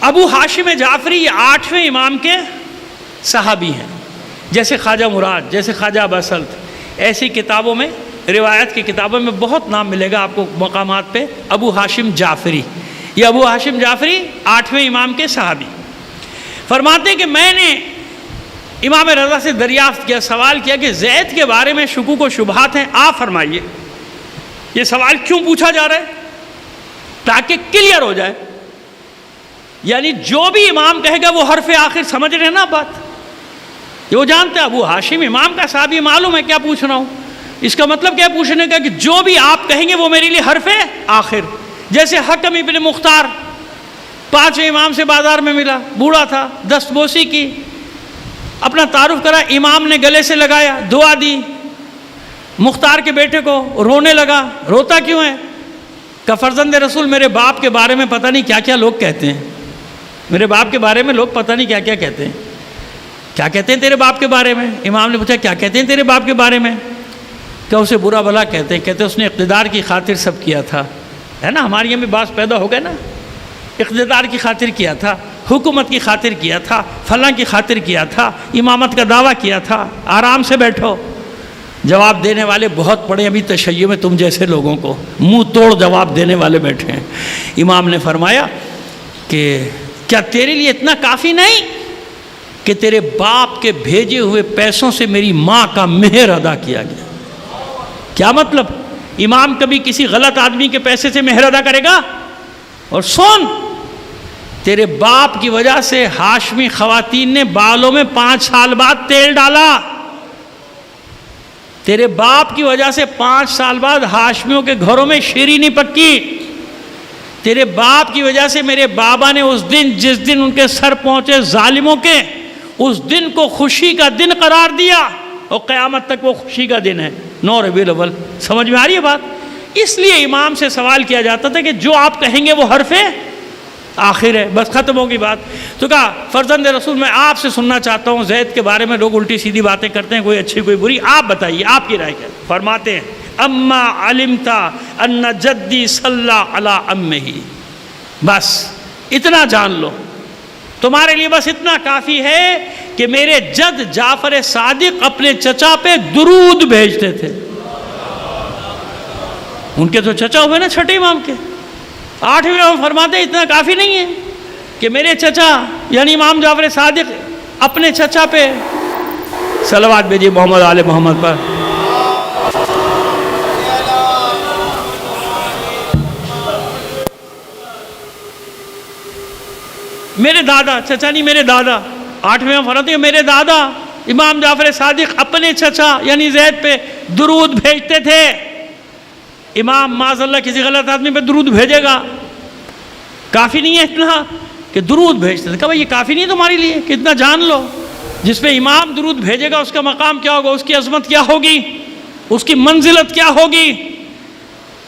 ابو ہاشم جعفری یہ 8ویں امام کے صحابی ہیں، جیسے خواجہ مراد، جیسے خواجہ ابوالسلط، ایسی کتابوں میں، روایت کی کتابوں میں بہت نام ملے گا آپ کو مقامات پہ ابو ہاشم جعفری۔ یہ ابو ہاشم جعفری 8ویں امام کے صحابی فرماتے ہیں کہ میں نے امام رضا سے دریافت کیا، سوال کیا کہ زید کے بارے میں شکوک و شبہات ہیں، آپ فرمائیے یہ سوال کیوں پوچھا جا رہا ہے، تاکہ کلیئر ہو جائے، یعنی جو بھی امام کہے گا وہ حرف آخر سمجھ رہے ہیں نا بات، یہ وہ جانتے ہیں ابو ہاشم امام کا صحابی، معلوم ہے کیا پوچھ رہا ہوں، اس کا مطلب کیا پوچھنے کا کہ جو بھی آپ کہیں گے وہ میرے لیے حرف آخر۔ جیسے حکم ابن مختار 5ویں امام سے بازار میں ملا، بوڑھا تھا، دست بوسی کی، اپنا تعارف کرا، امام نے گلے سے لگایا، دعا دی، مختار کے بیٹے کو رونے لگا، روتا کیوں ہے؟ کہ فرزند رسول میرے باپ کے بارے میں پتہ نہیں کیا کیا لوگ کہتے ہیں، میرے باپ کے بارے میں لوگ پتہ نہیں کیا کیا کہتے ہیں، کیا کہتے ہیں تیرے باپ کے بارے میں؟ امام نے پوچھا کیا کہتے ہیں تیرے باپ کے بارے میں؟ کیا اسے برا بھلا کہتے ہیں، کہتے ہیں اس نے اقتدار کی خاطر سب کیا تھا، ہے نا، ہمارے یہاں بھی باس پیدا ہو گئے نا، اقتدار کی خاطر کیا تھا، حکومت کی خاطر کیا تھا، فلاں کی خاطر کیا تھا، امامت کا دعویٰ کیا تھا، آرام سے بیٹھو، جواب دینے والے بہت پڑے ابھی تشیع میں تم جیسے لوگوں کو منہ توڑ جواب دینے والے بیٹھے ہیں۔ امام نے فرمایا کہ کیا تیرے لیے اتنا کافی نہیں کہ تیرے باپ کے بھیجے ہوئے پیسوں سے میری ماں کا مہر ادا کیا گیا؟ کیا مطلب؟ امام کبھی کسی غلط آدمی کے پیسے سے مہر ادا کرے گا؟ اور سن، تیرے باپ کی وجہ سے ہاشمی خواتین نے بالوں میں 5 سال بعد تیل ڈالا، تیرے باپ کی وجہ سے 5 سال بعد ہاشمیوں کے گھروں میں شیرینی پکی، تیرے باپ کی وجہ سے میرے بابا نے اس دن جس دن ان کے سر پہنچے ظالموں کے، اس دن کو خوشی کا دن قرار دیا، اور قیامت تک وہ خوشی کا دن ہے 9 ربیع الاول۔ سمجھ میں آ رہی ہے بات؟ اس لیے امام سے سوال کیا جاتا تھا کہ جو آپ کہیں گے وہ حرف آخر ہے، بس ختم ہوگی بات۔ تو کہا فرزند رسول میں آپ سے سننا چاہتا ہوں، زید کے بارے میں لوگ الٹی سیدھی باتیں کرتے ہیں، کوئی اچھی کوئی بری، آپ بتائیے آپ کی رائے کیا؟ فرماتے ہیں اما علمت ان جدی صلی علی امہ، بس اتنا جان لو، تمہارے لیے بس اتنا کافی ہے کہ میرے جد جعفر صادق اپنے چچا پہ درود بھیجتے تھے۔ ان کے تو چچا ہوئے نا چھٹے امام کے، 8ویں امام فرماتے ہیں اتنا کافی نہیں ہے کہ میرے چچا یعنی امام جعفر صادق اپنے چچا پہ صلوات بھیجیے محمد آل محمد پر۔ میرے دادا، چچا نہیں میرے دادا، 8ویں امام فرماتے ہیں میرے دادا امام جعفر صادق اپنے چچا یعنی زید پہ درود بھیجتے تھے۔ امام معاذ اللہ کسی غلط آدمی پہ درود بھیجے گا؟ کافی نہیں ہے اتنا کہ درود بھیجتے تھے؟ کہا بھائی یہ کافی نہیں ہے تمہارے لیے کہ اتنا جان لو؟ جس پہ امام درود بھیجے گا اس کا مقام کیا ہوگا، اس کی عظمت کیا ہوگی، اس کی منزلت کیا ہوگی؟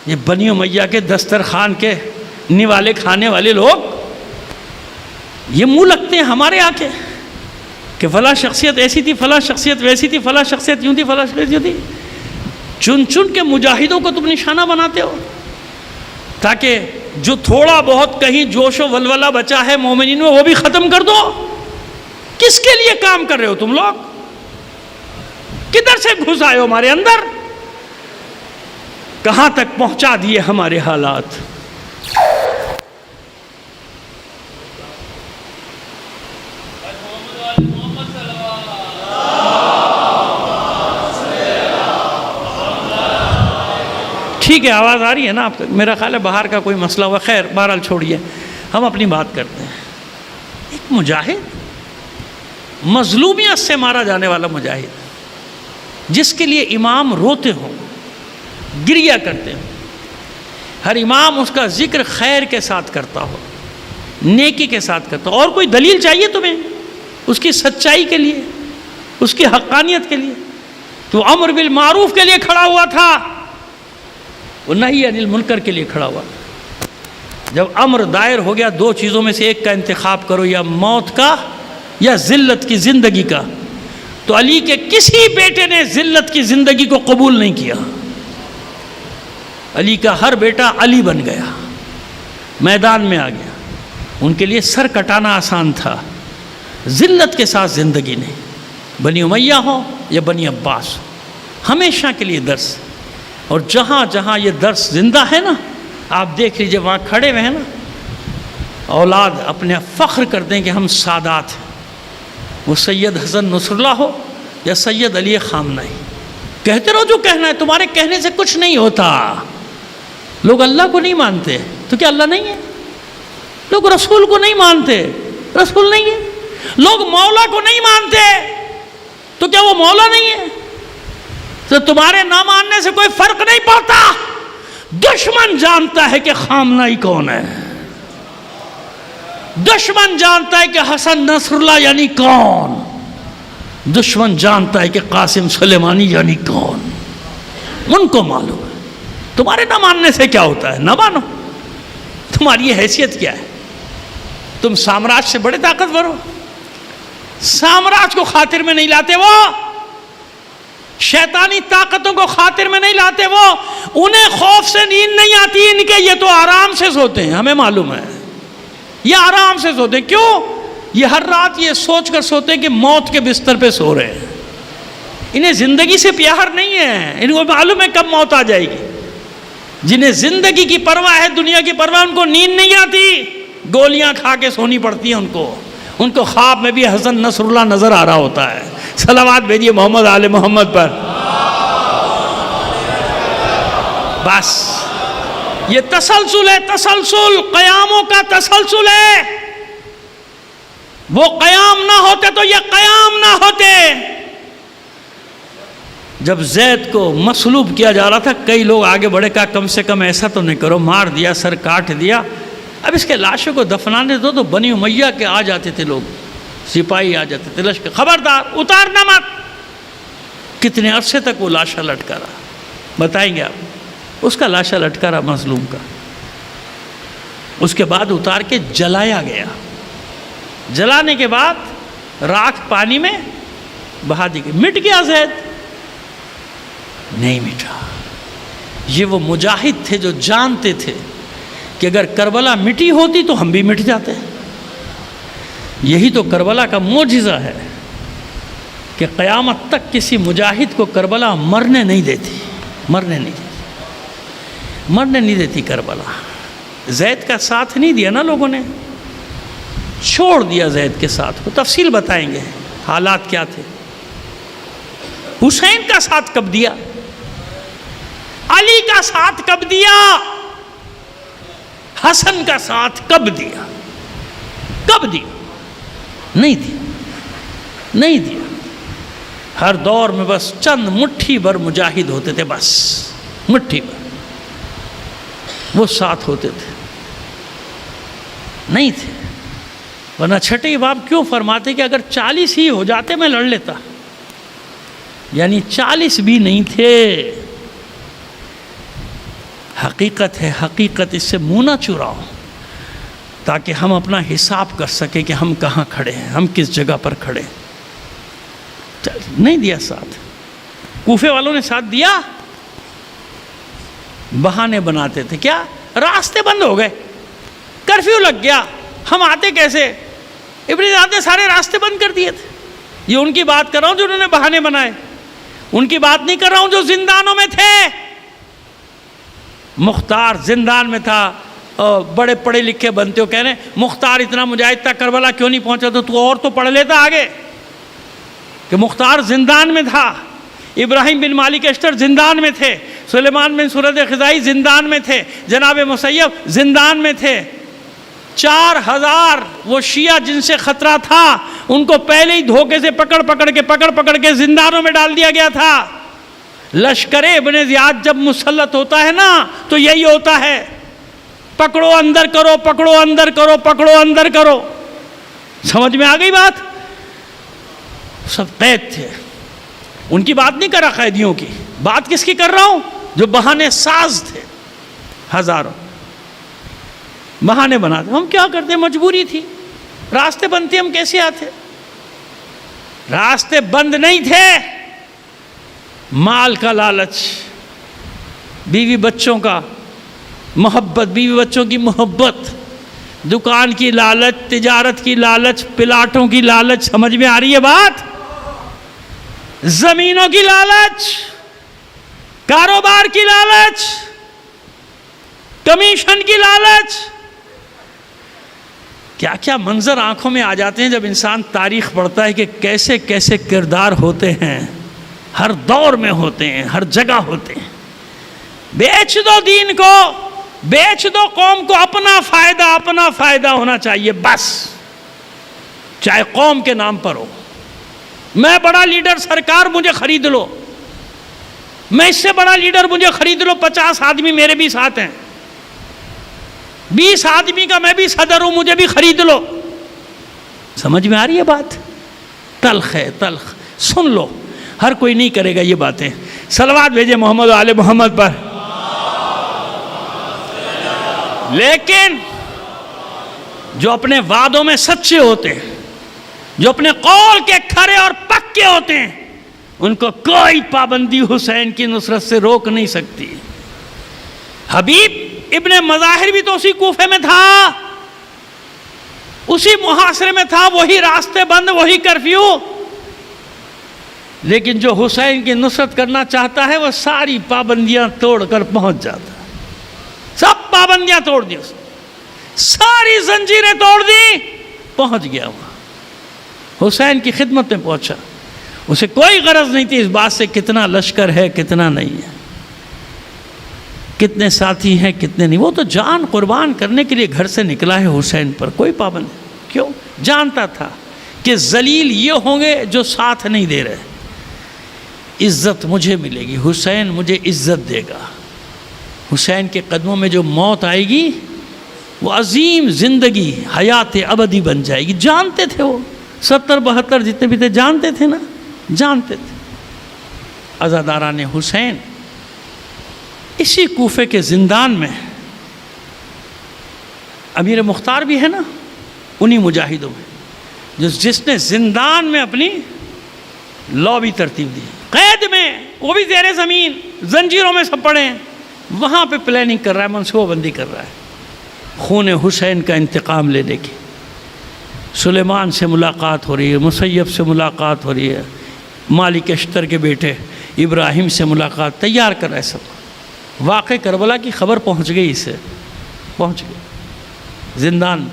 یہ بنی امیہ کے دسترخوان کے نوالے کھانے والے لوگ یہ منہ لگتے ہیں ہمارے آ کے کہ فلاں شخصیت ایسی تھی، فلاں شخصیت ویسی تھی، فلاں شخصیت یوں تھی، فلاں شخصیت یوں تھی۔ چن چن کے مجاہدوں کو تم نشانہ بناتے ہو تاکہ جو تھوڑا بہت کہیں جوش و ولولہ بچا ہے مومنین میں وہ بھی ختم کر دو۔ کس کے لیے کام کر رہے ہو تم لوگ؟ کدھر سے گھس آئے ہو ہمارے اندر؟ کہاں تک پہنچا دیے ہمارے حالات؟ ٹھیک ہے، آواز آ رہی ہے نا آپ تک؟ میرا خیال ہے باہر کا کوئی مسئلہ ہوا، خیر بہرحال چھوڑیے، ہم اپنی بات کرتے ہیں۔ ایک مجاہد، مظلومیت سے مارا جانے والا مجاہد، جس کے لیے امام روتے ہوں، گریہ کرتے ہوں، ہر امام اس کا ذکر خیر کے ساتھ کرتا ہو، نیکی کے ساتھ کرتا ہو، اور کوئی دلیل چاہیے تمہیں اس کی سچائی کے لیے، اس کی حقانیت کے لیے؟ تو امر بالمعروف کے لیے کھڑا ہوا تھا، وہ نہی عن المنکر کے لیے کھڑا ہوا۔ جب امر دائر ہو گیا 2 چیزوں میں سے ایک کا انتخاب کرو، یا موت کا یا ذلت کی زندگی کا، تو علی کے کسی بیٹے نے ذلت کی زندگی کو قبول نہیں کیا۔ علی کا ہر بیٹا علی بن گیا، میدان میں آ گیا۔ ان کے لیے سر کٹانا آسان تھا، ذلت کے ساتھ زندگی نہیں۔ بنی امیہ ہو یا بنی عباس، ہمیشہ کے لیے درس۔ اور جہاں جہاں یہ درس زندہ ہے نا، آپ دیکھ لیجئے وہاں کھڑے ہوئے ہیں نا، اولاد اپنے فخر کرتے ہیں کہ ہم سادات ہیں۔ وہ سید حسن نصر اللہ ہو یا سید علی خامنہ ہی، کہتے رہو جو کہنا ہے، تمہارے کہنے سے کچھ نہیں ہوتا۔ لوگ اللہ کو نہیں مانتے تو کیا اللہ نہیں ہے؟ لوگ رسول کو نہیں مانتے، رسول نہیں ہے۔ لوگ مولا کو نہیں مانتے تو کیا وہ مولا نہیں ہے؟ تو تمہارے نہ ماننے سے کوئی فرق نہیں پڑتا۔ دشمن جانتا ہے کہ خامنہ کون ہے، دشمن جانتا ہے کہ حسن نصر اللہ یعنی کون، دشمن جانتا ہے کہ قاسم سلیمانی یعنی کون، ان کو معلوم ہے۔ تمہارے نہ ماننے سے کیا ہوتا ہے؟ نہ مانو، تمہاری یہ حیثیت کیا ہے؟ تم سامراج سے بڑے طاقتور ہو، سامراج کو خاطر میں نہیں لاتے، وہ شیطانی طاقتوں کو خاطر میں نہیں لاتے، وہ انہیں خوف سے نیند نہیں آتی ان کے، یہ تو آرام سے سوتے ہیں، ہمیں معلوم ہے یہ آرام سے سوتے ہیں۔ کیوں؟ یہ ہر رات یہ سوچ کر سوتے ہیں کہ موت کے بستر پہ سو رہے ہیں، انہیں زندگی سے پیار نہیں ہے، ان کو معلوم ہے کب موت آ جائے گی۔ جنہیں زندگی کی پرواہ ہے، دنیا کی پرواہ، ان کو نیند نہیں آتی، گولیاں کھا کے سونی پڑتی ہیں ان کو خواب میں بھی حسن نصر اللہ نظر آ رہا ہوتا ہے۔ صلوات بھیجیے محمد آل محمد پر۔ بس یہ تسلسل ہے، تسلسل قیاموں کا تسلسل ہے۔ وہ قیام نہ ہوتے تو یہ قیام نہ ہوتے۔ جب زید کو مصلوب کیا جا رہا تھا، کئی لوگ آگے بڑھے، کہا کم سے کم ایسا تو نہیں کرو، مار دیا، سر کاٹ دیا، اب اس کے لاشوں کو دفنانے دو۔ تو بنی امیہ کے آ جاتے تھے لوگ، سپاہی آ جاتے تھے، لشکر، خبردار اتارنا مت۔ کتنے عرصے تک وہ لاشا لٹکا رہا، بتائیں گے آپ؟ اس کا لاشا لٹکا رہا مظلوم کا۔ اس کے بعد اتار کے جلایا گیا، جلانے کے بعد راکھ پانی میں بہا دی گئی۔ مٹ گیا زید؟ نہیں مٹا۔ یہ وہ مجاہد تھے جو جانتے تھے کہ اگر کربلا مٹی ہوتی تو ہم بھی مٹ جاتے۔ یہی تو کربلا کا معجزہ ہے کہ قیامت تک کسی مجاہد کو کربلا مرنے نہیں دیتی، مرنے نہیں دیتی کربلا۔ زید کا ساتھ نہیں دیا نا لوگوں نے، چھوڑ دیا زید کے ساتھ کو۔ تفصیل بتائیں گے حالات کیا تھے۔ حسین کا ساتھ کب دیا؟ علی کا ساتھ کب دیا؟ حسن کا ساتھ کب دیا؟ کب دیا؟ نہیں دیا۔ ہر دور میں بس چند مٹھی بھر مجاہد ہوتے تھے، بس مٹھی بھر وہ ساتھ ہوتے تھے، نہیں تھے۔ ورنہ چھٹے باب کیوں فرماتے کہ اگر 40 ہی ہو جاتے میں لڑ لیتا، یعنی 40 بھی نہیں تھے۔ حقیقت ہے، حقیقت، اس سے منہ نہ چراؤ تاکہ ہم اپنا حساب کر سکیں کہ ہم کہاں کھڑے ہیں، ہم کس جگہ پر کھڑے ہیں۔ نہیں دیا ساتھ۔ کوفے والوں نے ساتھ دیا، بہانے بناتے تھے، کیا راستے بند ہو گئے، کرفیو لگ گیا، ہم آتے کیسے؟ ابن زیاد نے سارے راستے بند کر دیے تھے۔ یہ ان کی بات کر رہا ہوں جو انہوں نے بہانے بنائے، ان کی بات نہیں کر رہا ہوں جو زندانوں میں تھے۔ مختار زندان میں تھا، بڑے پڑھے لکھے بنتے ہو، کہہ رہے ہیں مختار اتنا مجاہد تھا، کربلا کیوں نہیں پہنچا؟ تو اور تو پڑھ لیتا آگے کہ مختار زندان میں تھا، ابراہیم بن مالک اشتر زندان میں تھے، سلیمان بن سورد خزائی زندان میں تھے، جناب مسیب زندان میں تھے۔ 4000 وہ شیعہ جن سے خطرہ تھا ان کو پہلے ہی دھوکے سے پکڑ کے زندانوں میں ڈال دیا گیا تھا۔ لشکر ابن زیاد جب مسلط ہوتا ہے نا تو یہی ہوتا ہے، پکڑو اندر کرو، پکڑو اندر کرو، پکڑو اندر کرو۔ سمجھ میں آ گئی بات؟ سب قید تھے، ان کی بات نہیں کر رہا، قیدیوں کی بات کس کی کر رہا ہوں؟ جو بہانے ساز تھے، ہزاروں بہانے بناتے۔ ہم کیا کرتے؟ مجبوری تھی، راستے بند تھے، ہم کیسے آتے؟ راستے بند نہیں تھے، مال کا لالچ، بیوی بچوں کا محبت، بیوی بچوں کی محبت، دکان کی لالچ، تجارت کی لالچ، پلاٹوں کی لالچ، سمجھ میں آ رہی ہے بات؟ زمینوں کی لالچ، کاروبار کی لالچ، کمیشن کی لالچ، کیا کیا منظر آنکھوں میں آ جاتے ہیں جب انسان تاریخ پڑھتا ہے کہ کیسے کیسے کردار ہوتے ہیں، ہر دور میں ہوتے ہیں، ہر جگہ ہوتے ہیں۔ بیچ دو دین کو، بیچ دو قوم کو، اپنا فائدہ ہونا چاہیے بس، چاہے قوم کے نام پر ہو۔ میں بڑا لیڈر، سرکار مجھے خرید لو، میں اس سے بڑا لیڈر، مجھے خرید لو، 50 آدمی میرے بھی ساتھ ہیں، 20 آدمی کا میں بھی صدر ہوں، مجھے بھی خرید لو۔ سمجھ میں آ رہی ہے بات؟ تلخ ہے، تلخ۔ سن لو، ہر کوئی نہیں کرے گا یہ باتیں۔ صلوات بھیجے محمد آل محمد پر۔ لیکن جو اپنے وعدوں میں سچے ہوتے ہیں، جو اپنے قول کے کھرے اور پکے ہوتے ہیں، ان کو کوئی پابندی حسین کی نصرت سے روک نہیں سکتی۔ حبیب ابن مظاہر بھی تو اسی کوفے میں تھا، اسی محاصرے میں تھا، وہی راستے بند، وہی کرفیو۔ لیکن جو حسین کی نصرت کرنا چاہتا ہے وہ ساری پابندیاں توڑ کر پہنچ جاتا ہے. سب پابندیاں توڑ دی اس نے, ساری زنجیریں توڑ دی, پہنچ گیا وہاں حسین کی خدمت میں پہنچا. اسے کوئی غرض نہیں تھی اس بات سے کتنا لشکر ہے کتنا نہیں ہے, کتنے ساتھی ہیں کتنے نہیں. وہ تو جان قربان کرنے کے لیے گھر سے نکلا ہے حسین پر, کوئی پابند نہیں. کیوں؟ جانتا تھا کہ ذلیل یہ ہوں گے جو ساتھ نہیں دے رہے. عزت مجھے ملے گی, حسین مجھے عزت دے گا. حسین کے قدموں میں جو موت آئے گی وہ عظیم زندگی حیات ابدی بن جائے گی. جانتے تھے وہ 70-72 جتنے بھی تھے, جانتے تھے نا, جانتے تھے. عزاداران حسین اسی کوفے کے زندان میں امیر مختار بھی ہے نا, انہی مجاہدوں میں جس نے زندان میں اپنی لابی ترتیب دی, قید میں, وہ بھی زیر زمین زنجیروں میں سب پڑے ہیں, وہاں پہ پلاننگ کر رہا ہے, منصوبہ بندی کر رہا ہے خون حسین کا انتقام لینے کی. سلیمان سے ملاقات ہو رہی ہے, مسیب سے ملاقات ہو رہی ہے, مالک اشتر کے بیٹے ابراہیم سے ملاقات, تیار کر رہا ہے سب. واقع کربلا کی خبر پہنچ گئی, اسے پہنچ گئی زندان.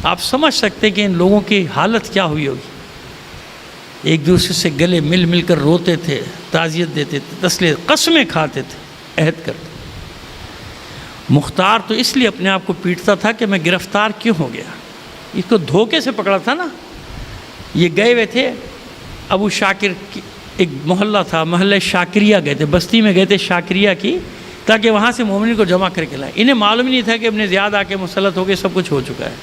آپ سمجھ سکتے ہیں کہ ان لوگوں کی حالت کیا ہوئی ہوگی. ایک دوسرے سے گلے مل مل کر روتے تھے, تعزیت دیتے تھے, تسلیت, قسمیں کھاتے تھے, عہد کرتے. مختار تو اس لیے اپنے آپ کو پیٹتا تھا کہ میں گرفتار کیوں ہو گیا. اس کو دھوکے سے پکڑا تھا نا. یہ گئے ہوئے تھے ابو شاکر کی ایک محلہ تھا, محلہ شاکریہ گئے تھے, بستی میں گئے تھے شاکریہ کی, تاکہ وہاں سے مومنین کو جمع کر کے لائیں. انہیں معلوم ہی نہیں تھا کہ ابن زیاد آ کے مسلط ہو کے سب کچھ ہو چکا ہے.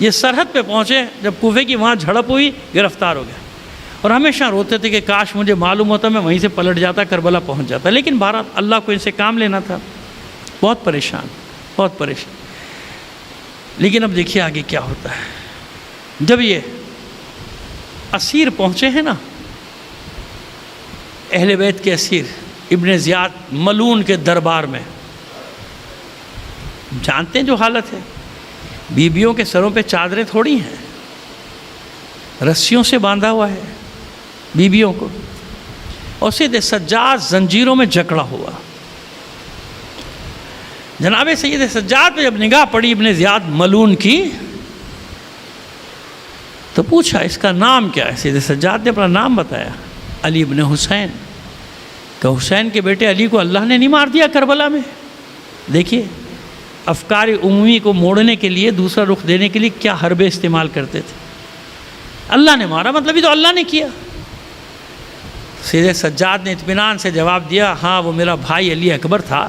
یہ سرحد پہ پہنچے جب کوفے کی, وہاں جھڑپ ہوئی, گرفتار ہو گیا. اور ہمیشہ روتے تھے کہ کاش مجھے معلوم ہوتا, میں وہیں سے پلٹ جاتا, کربلا پہنچ جاتا. لیکن بہرحال اللہ کو ان سے کام لینا تھا. بہت پریشان, بہت پریشان. لیکن اب دیکھیے آگے کیا ہوتا ہے. جب یہ اسیر پہنچے ہیں نا, اہل بیت کے اسیر, ابن زیاد ملون کے دربار میں, جانتے ہیں جو حالت ہے. بیویوں کے سروں پہ چادریں تھوڑی ہیں, رسیوں سے باندھا ہوا ہے بیویوں کو, اور سید سجاد زنجیروں میں جکڑا ہوا. جناب سید سجاد پہ جب نگاہ پڑی ابن زیاد ملون کی, تو پوچھا اس کا نام کیا ہے. سید سجاد نے اپنا نام بتایا, علی ابن حسین. کہ حسین کے بیٹے علی کو اللہ نے نہیں مار دیا کربلا میں. دیکھیے افکار عمومی کو موڑنے کے لیے, دوسرا رخ دینے کے لیے کیا حربے استعمال کرتے تھے. اللہ نے مارا, مطلب ہی تو اللہ نے کیا. سید سجاد نے اطمینان سے جواب دیا, ہاں وہ میرا بھائی علی اکبر تھا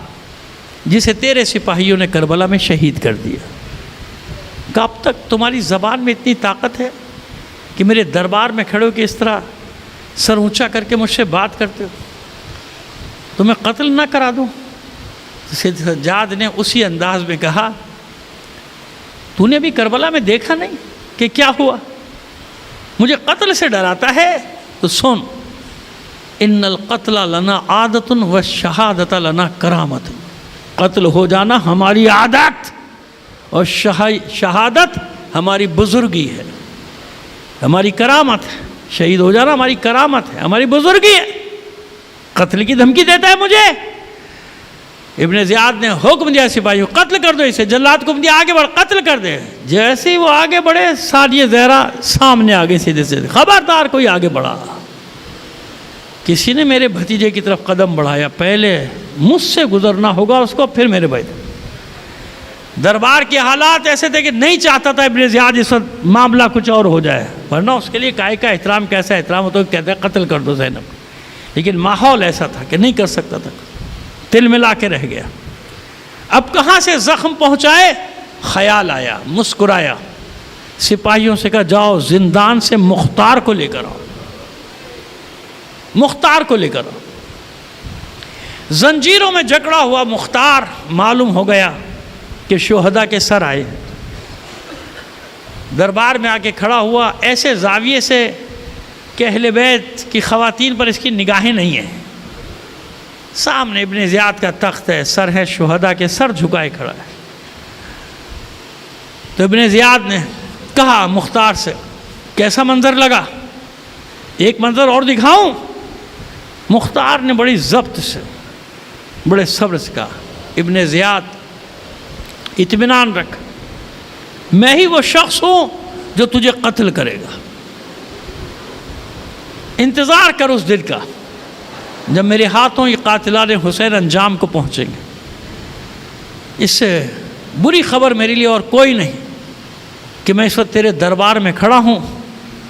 جسے تیرے سپاہیوں نے کربلا میں شہید کر دیا. کہ اب تک تمہاری زبان میں اتنی طاقت ہے کہ میرے دربار میں کھڑے ہو کے اس طرح سر اونچا کر کے مجھ سے بات کرتے ہو, تمہیں قتل نہ کرا دوں. سید سجاد نے اسی انداز میں کہا, تو نے بھی کربلا میں دیکھا نہیں کہ کیا ہوا, مجھے قتل سے ڈراتا ہے. تو سن, ان القتل لنا عادت والشہادت لنا کرامت. قتل ہو جانا ہماری عادت اور شہادت ہماری بزرگی ہے, ہماری کرامت ہے. شہید ہو جانا ہماری کرامت ہے, ہماری بزرگی ہے. قتل کی دھمکی دیتا ہے مجھے. ابن زیاد نے حکم دیا سپاہیوں, قتل کر دو اسے. جلاد کو دیا آگے بڑھ, قتل کر دے. جیسے ہی وہ آگے بڑھے, ثانیہ زہرا سامنے آگے سیدھے سے, خبردار کوئی آگے بڑھا. کسی نے میرے بھتیجے کی طرف قدم بڑھایا, پہلے مجھ سے گزرنا ہوگا اس کو, پھر میرے بھائی. دربار کے حالات ایسے تھے کہ نہیں چاہتا تھا ابن زیاد اس وقت معاملہ کچھ اور ہو جائے, ورنہ اس کے لیے کائے کا احترام, کیسا احترام ہوتا ہے, کہتا ہے قتل کر دو زینب. لیکن ماحول ایسا تھا کہ نہیں کر سکتا تھا, تل ملا کے رہ گیا. اب کہاں سے زخم پہنچائے, خیال آیا, مسکرایا, سپاہیوں سے کہا جاؤ زندان سے مختار کو لے کر آؤ, مختار کو لے کر آؤ. زنجیروں میں جکڑا ہوا مختار معلوم ہو گیا کہ شہداء کے سر آئے. دربار میں آ کے کھڑا ہوا ایسے زاویے سے کہ اہل بیت کی خواتین پر اس کی نگاہیں نہیں ہیں. سامنے ابن زیاد کا تخت ہے, سر ہے شہداء کے, سر جھکائے کھڑا ہے. تو ابن زیاد نے کہا مختار سے, کیسا منظر لگا؟ ایک منظر اور دکھاؤں؟ مختار نے بڑی ضبط سے، بڑے صبر سے کہا، ابن زیاد اطمینان رکھ، میں ہی وہ شخص ہوں جو تجھے قتل کرے گا، انتظار کر اس دن کا جب میرے ہاتھوں یہ قاتلان حسین انجام کو پہنچیں گے۔ اس سے بری خبر میرے لیے اور کوئی نہیں کہ میں اس وقت تیرے دربار میں کھڑا ہوں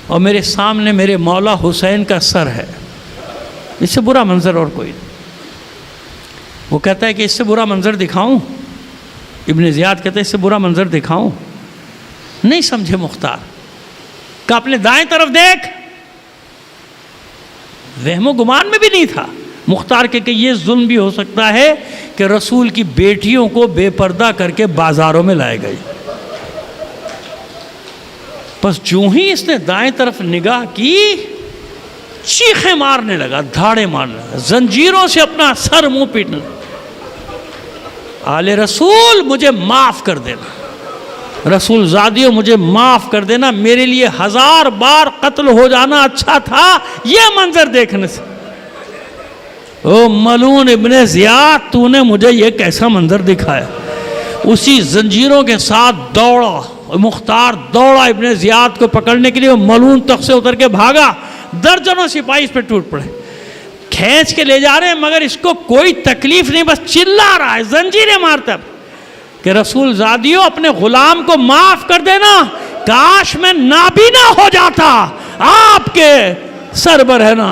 اور میرے سامنے میرے مولا حسین کا سر ہے، اس سے برا منظر اور کوئی نہیں۔ وہ کہتا ہے کہ اس سے برا منظر دکھاؤں؟ ابن زیاد کہتا ہے اس سے برا منظر دکھاؤں؟ نہیں سمجھے مختار، کہ اپنے دائیں طرف دیکھ، وہم و گمان میں بھی نہیں تھا مختار کہ یہ ظلم بھی ہو سکتا ہے کہ رسول کی بیٹیوں کو بے پردہ کر کے بازاروں میں لائے گئے۔ بس جو ہی اس نے دائیں طرف نگاہ کی، چیخیں مارنے لگا، دھاڑے مارنے لگا، زنجیروں سے اپنا سر منہ پیٹنے لگا۔ آل رسول مجھے معاف کر دینا، رسول زادیوں مجھے معاف کر دینا، میرے لیے 1000 بار قتل ہو جانا اچھا تھا یہ منظر دیکھنے سے۔ او ملعون ابن زیاد، تو نے مجھے یہ کیسا منظر دکھایا؟ اسی زنجیروں کے ساتھ دوڑا مختار، دوڑا ابن زیاد کو پکڑنے کے لیے، ملعون تخت سے اتر کے بھاگا، درجنوں سپاہی اس پہ ٹوٹ پڑے، کھینچ کے لے جا رہے ہیں مگر اس کو کوئی تکلیف نہیں، بس چلا رہا ہے، زنجیریں مارتا ہے کہ رسول زادیوں اپنے غلام کو معاف کر دینا، کاش میں نابینا ہو جاتا، آپ کے سر پر ہے نا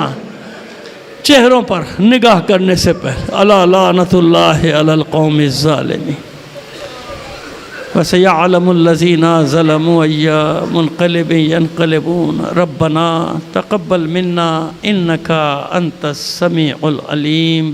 چہروں پر نگاہ کرنے سے پہلے۔ الا لعنت اللہ علی القوم الظالمین وسيعلم الذين ظلموا أي منقلب ينقلبون ربنا تقبل منا إنك أنت السميع العليم